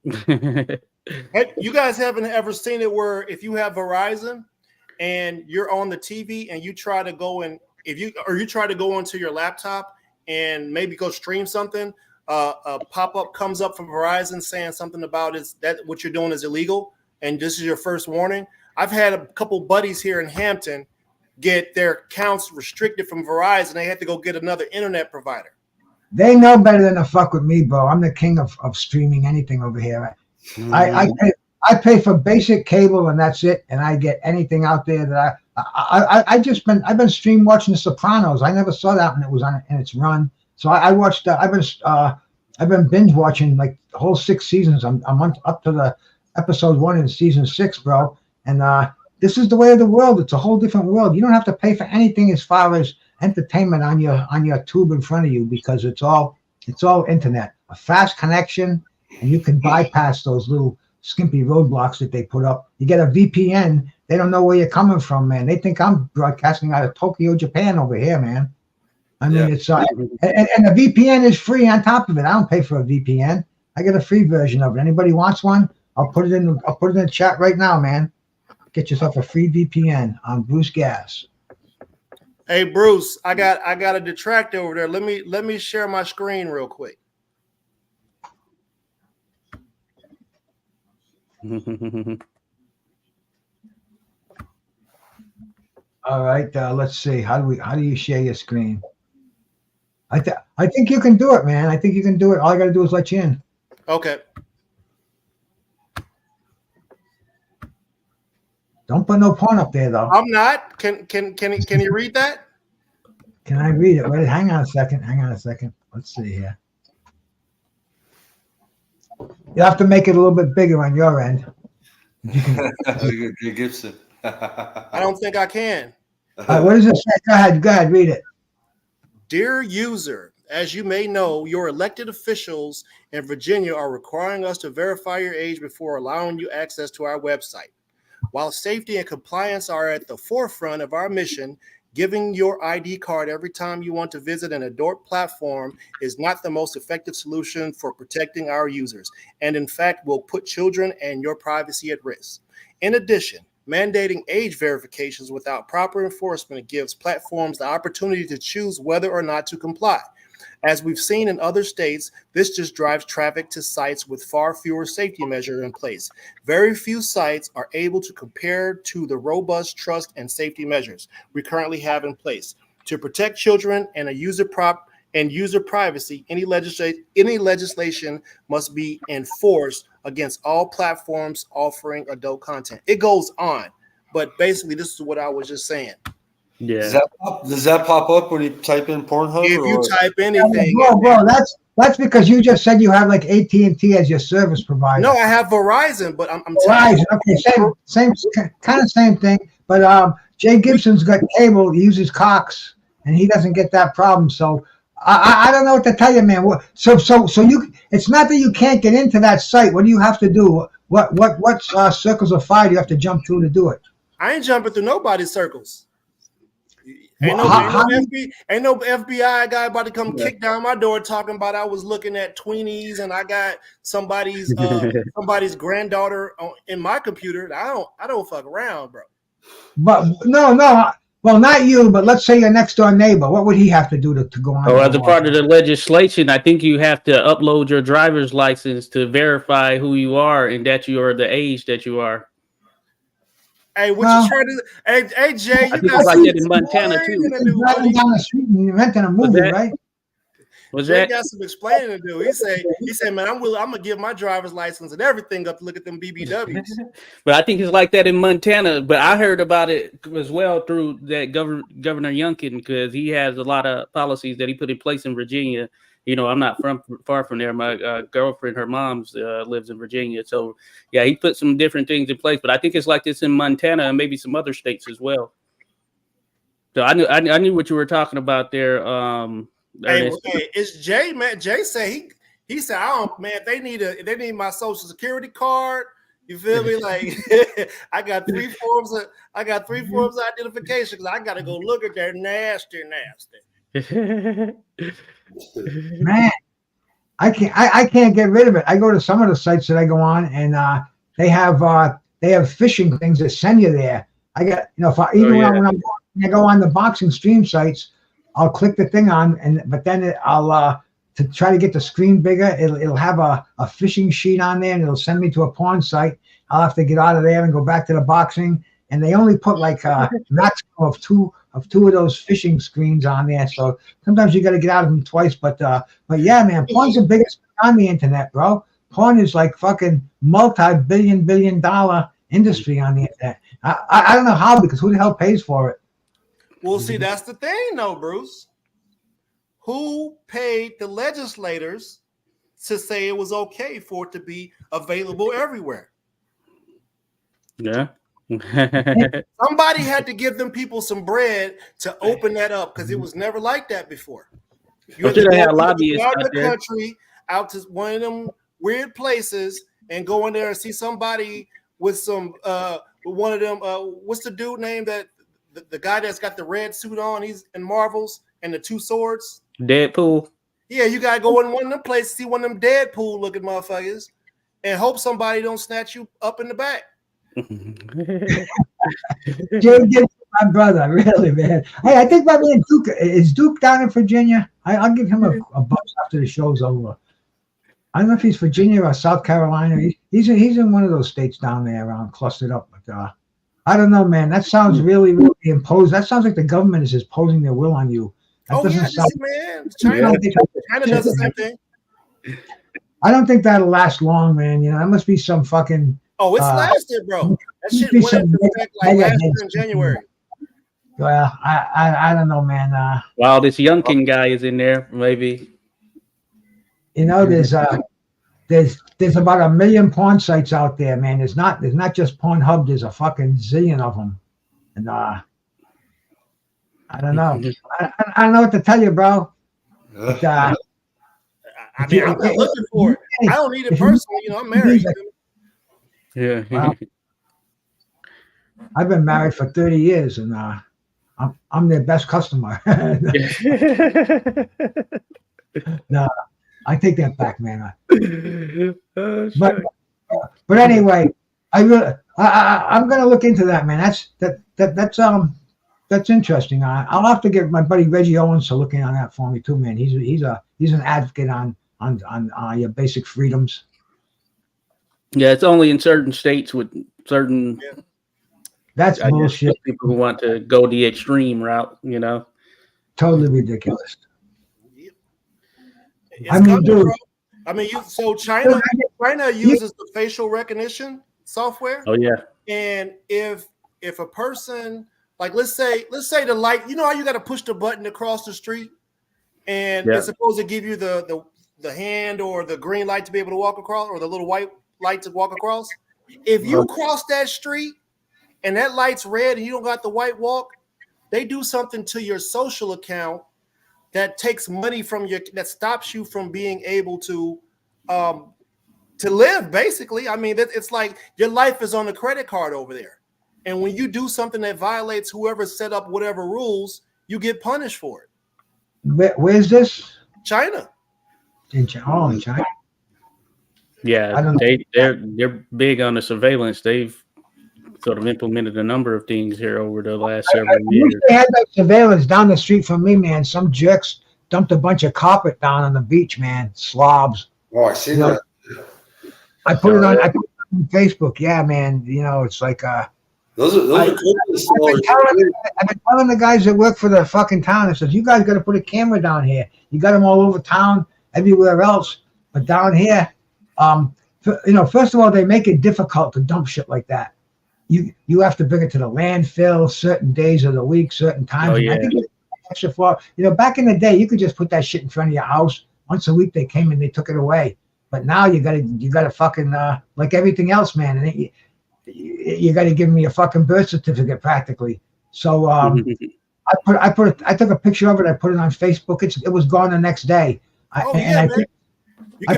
Hey, you guys haven't ever seen it where if you have Verizon and you're on the TV and you try to go and you try to go onto your laptop and maybe go stream something, a pop-up comes up from Verizon saying something about that what you're doing is illegal and this is your first warning. I've had a couple buddies here in Hampton get their accounts restricted from Verizon. They had to go get another internet provider. They know better than to fuck with me, bro. I'm the king of streaming anything over here. I pay for basic cable and that's it, and I get anything out there that I've been stream watching The Sopranos. I never saw that when it was on in its run, so I watched. I've been binge watching like the whole 6 seasons. I'm up to the episode 1 in season 6, bro. And this is the way of the world. It's a whole different world. You don't have to pay for anything as far as entertainment on your tube in front of you because it's all internet, a fast connection. And you can bypass those little skimpy roadblocks that they put up. You get a VPN, they don't know where you're coming from, man. They think I'm broadcasting out of Tokyo, Japan over here, man. I mean, it's and the VPN is free on top of it. I don't pay for a VPN. I get a free version of it. Anybody wants one? I'll put it in the chat right now, man. Get yourself a free VPN on Bruce Gas. Hey Bruce, I got a detractor over there. Let me share my screen real quick. All right, let's see. How do you share your screen? I think you can do it, man. I think you can do it. All I got to do is let you in. Okay. Don't put no porn up there, though. I'm not. Can you read that? Can I read it? Wait, hang on a second. Let's see here. You have to make it a little bit bigger on your end. Gibson. I don't think I can. What does it say? Go ahead, read it. Dear user, as you may know, your elected officials in Virginia are requiring us to verify your age before allowing you access to our website. While safety and compliance are at the forefront of our mission, giving your ID card every time you want to visit an adult platform is not the most effective solution for protecting our users, and in fact will put children and your privacy at risk. In addition, mandating age verifications without proper enforcement gives platforms the opportunity to choose whether or not to comply. As we've seen in other states, this just drives traffic to sites with far fewer safety measures in place. Very few sites are able to compare to the robust trust and safety measures we currently have in place. To protect children and user privacy, any legislation must be enforced against all platforms offering adult content. It goes on, but basically this is what I was just saying. Yeah. Does that pop up when you type in Pornhub? If you type anything, bro, that's because you just said you have like AT&T as your service provider. No, I have Verizon, but I'm Verizon. Okay, same thing. But Jay Gibson's got cable. He uses Cox, and he doesn't get that problem. So I don't know what to tell you, man. So you. It's not that you can't get into that site. What do you have to do? What circles of fire do you have to jump through to do it? I ain't jumping through nobody's circles. Ain't no FBI guy about to come kick down my door talking about I was looking at tweenies and I got somebody's granddaughter in my computer. I don't fuck around, bro. But no. Well, not you, but let's say your next door neighbor. What would he have to do to go on? Oh, as a part of the legislation, I think you have to upload your driver's license to verify who you are and that you are the age that you are. Hey, what you trying to? Hey, Jay, I you think got it's like that in Montana too. Driving down the street and you're renting a movie, right? Jay got some explaining to do. He said, man, I'm gonna give my driver's license and everything up to look at them BBWs. But I think it's like that in Montana. But I heard about it as well through that Governor Youngkin, because he has a lot of policies that he put in place in Virginia. You know, I'm not far from there. My girlfriend, her mom's lives in Virginia. So, yeah, he put some different things in place. But I think it's like this in Montana and maybe some other states as well. So I knew what you were talking about there. Hey, it's Jay, man. Jay said he said, they need my social security card. You feel me? Like I got three forms of identification because I gotta go look at that nasty. Man, I can't get rid of it. I go to some of the sites that I go on, and they have fishing things that send you there. I got, if I when I go on the boxing stream sites, I'll click the thing on, but then I'll to try to get the screen bigger, it'll have a fishing sheet on there, and it'll send me to a porn site. I'll have to get out of there and go back to the boxing, and they only put like a maximum of two of those fishing screens on there. So sometimes you got to get out of them twice. But yeah, man, porn's the biggest thing on the internet, bro. Porn is like fucking multi-billion dollar industry on the internet. I don't know how, because who the hell pays for it? Well, see, that's the thing, though, Bruce. Who paid the legislators to say it was okay for it to be available everywhere? Yeah. Somebody had to give them people some bread to open that up, because it was never like that before. You had to go out the country, out to one of them weird places, and go in there and see somebody with some one of them. What's the dude name that the guy that's got the red suit on? He's in Marvels and the two swords. Deadpool. Yeah, you gotta go in one of them places, see one of them Deadpool looking motherfuckers, and hope somebody don't snatch you up in the back. Jay gets my brother, really, man. Hey, I think my man Duke is Duke down in Virginia. I'll give him a buzz after the show's over. I don't know if he's Virginia or South Carolina. He's in one of those states down there around clustered up. But I don't know, man. That sounds really, really imposed. That sounds like the government is just posing their will on you. That man. China does the same thing. I don't think that'll last long, man. That must be some fucking. Oh, it's lasted, bro. That shit went into effect like last year in January. Well, I don't know, man. While this Youngkin guy is in there, maybe. There's about 1 million porn sites out there, man. There's not just Pornhub. There's a fucking zillion of them, and I don't know. I don't know what to tell you, bro. But, I mean, I'm not looking for it. I don't need it personally. I'm married. Yeah. Well, I've been married for 30 years, and I'm their best customer. No, I take that back, man. But anyway, I'm gonna look into that, man. That's interesting. I'll have to get my buddy Reggie Owens to look in on that for me too, man. He's an advocate on your basic freedoms. Yeah, it's only in certain states with certain. Yeah. That's bullshit. People who want to go the extreme route, Totally ridiculous. China uses the facial recognition software. Oh yeah. And if a person, like let's say the light, how you got to push the button to cross the street, and it's supposed to give you the hand or the green light to be able to walk across, or the little white light to walk across. If you cross that street and that light's red and you don't got the white walk, they do something to your social account that takes money from that stops you from being able to live, basically. I mean, it's like your life is on a credit card over there. And when you do something that violates whoever set up whatever rules, you get punished for it. Where's this? China. In China. Yeah, they're big on the surveillance. They've sort of implemented a number of things here over the last several years. They had that surveillance down the street from me, man. Some jerks dumped a bunch of carpet down on the beach, man. Slobs. Oh, I see that. I put it on Facebook. Yeah, man. It's like those are I've been telling the guys that work for the fucking town. I said, you guys got to put a camera down here. You got them all over town, everywhere else, but down here, first of all, they make it difficult to dump shit like that. You have to bring it to the landfill certain days of the week, certain times. Oh, yeah. I think extra for back in the day, you could just put that shit in front of your house. Once a week they came and they took it away. But now you gotta fucking like everything else, man. And you gotta give me a fucking birth certificate practically. So I took a picture of it. I put it on Facebook. It was gone the next day. I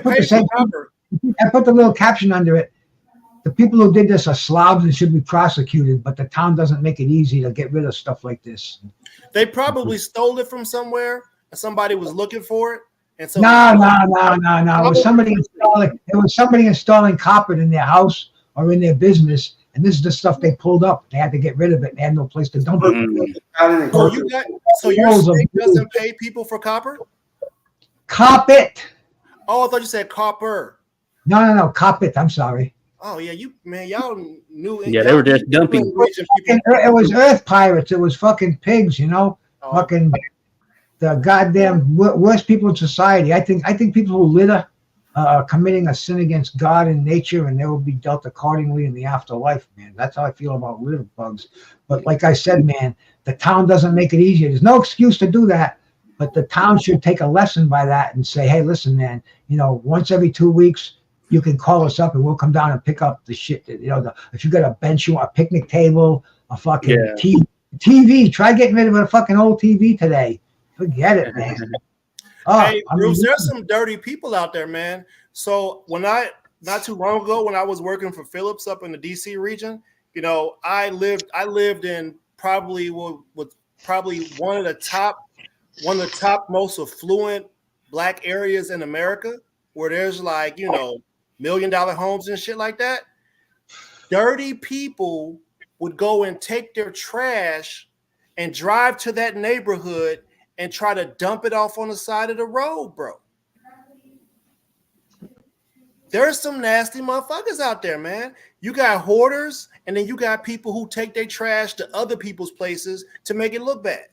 put the little caption under it. The people who did this are slobs and should be prosecuted, but the town doesn't make it easy to get rid of stuff like this. They probably stole it from somewhere and somebody was looking for it. And so no. It was somebody installing carpet in their house or in their business. And this is the stuff they pulled up. They had to get rid of it. They had no place to dump it. So your state doesn't pay people for copper? Cop it. Oh, I thought you said copper. No. Cop it. I'm sorry. Oh yeah, y'all knew. Yeah, they were just dumping. It was earth pirates. It was fucking pigs, fucking the goddamn worst people in society. I think people who litter are committing a sin against God and nature, and they will be dealt accordingly in the afterlife, man. That's how I feel about litter bugs. But like I said, man, the town doesn't make it easier. There's no excuse to do that, but the town should take a lesson by that and say, hey, listen, man, once every 2 weeks, you can call us up and we'll come down and pick up the shit that, if you got a bench, a picnic table, a fucking TV, try getting rid of a fucking old TV today. Forget it, man. Hey, Bruce, there's some dirty people out there, man. So not too long ago, when I was working for Philips up in the DC region, I lived in probably one of the top most affluent black areas in America, where there's like, $1 million homes and shit like that. Dirty people would go and take their trash and drive to that neighborhood and try to dump it off on the side of the road, bro. There's some nasty motherfuckers out there, man. You got hoarders, and then you got people who take their trash to other people's places to make it look bad.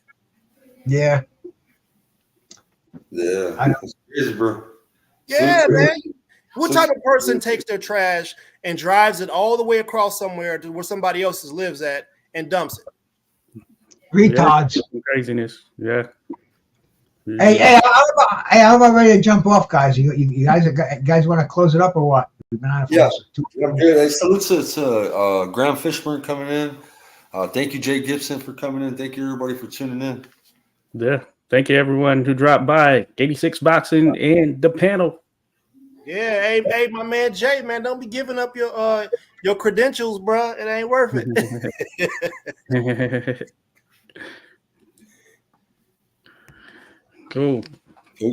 Yeah. Yeah. It's crazy, bro. Yeah, man. What type of person takes their trash and drives it all the way across somewhere to where somebody else lives at and dumps it? Retards. Yeah, craziness. Yeah. Hey, I'm about ready to jump off, guys. You guys want to close it up or what? We've been on I'm good. Hey, salute to Graham Fishburne coming in. Thank you, Jay Gibson, for coming in. Thank you, everybody, for tuning in. Yeah. Thank you, everyone who dropped by. 86 Boxing and the panel. Yeah, hey, my man Jay, man, don't be giving up your credentials, bro. It ain't worth it. Cool,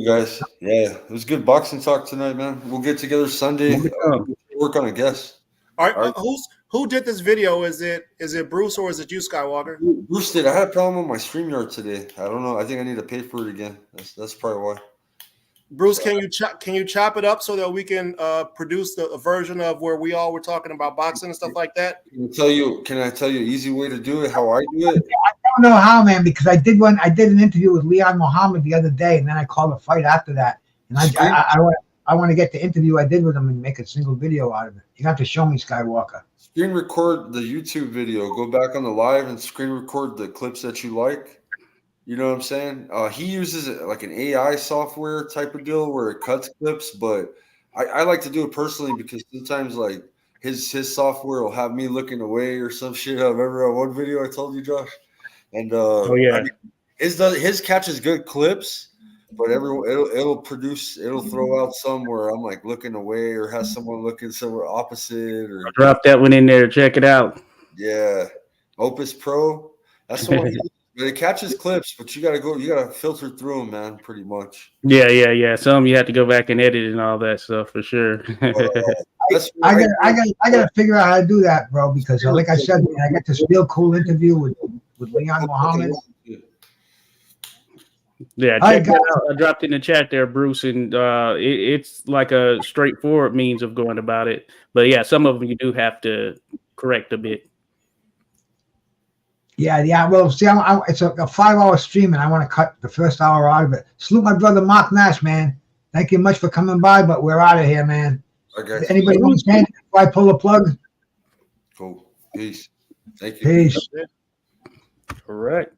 guys. Yeah, it was good boxing talk tonight, man. We'll get together Sunday. Work on a guest. All right. Who did this video? Is it Bruce or is it you, Skywalker? Bruce did. I had a problem with my StreamYard today. I don't know. I think I need to pay for it again. That's probably why. Bruce, can you chop it up so that we can produce a version of where we all were talking about boxing and stuff like that? Can I tell you an easy way to do it? How I do it? I don't know how, man, because I did an interview with Leon Muhammad the other day, and then I called a fight after that. And I want to get the interview I did with him and make a single video out of it. You have to show me, Skywalker. Screen record the YouTube video. Go back on the live and screen record the clips that you like. You know what I'm saying? He uses like an AI software type of deal where it cuts clips, but I like to do it personally because sometimes like his software will have me looking away or some shit. I remember on one video I told you, Josh, and his catches good clips, but it'll throw out some where I'm like looking away or has someone looking somewhere opposite. Or drop that one in there. Check it out. Yeah, Opus Pro. That's the one. It catches clips, but you gotta filter through them, man. Pretty much. Yeah. Some you have to go back and edit and all that stuff for sure. I gotta figure out how to do that, bro. Because like I said, man, I got this real cool interview with Leon Muhammad. Yeah, check that out. I dropped in the chat there, Bruce, and it's like a straightforward means of going about it. But yeah, some of them you do have to correct a bit. Yeah. Well, see, it's a 5-hour stream, and I want to cut the first hour out of it. Salute my brother Mark Nash, man. Thank you much for coming by, but we're out of here, man. Okay. Anybody want to say before I pull the plug? Cool. Peace. Thank you. Peace. Correct.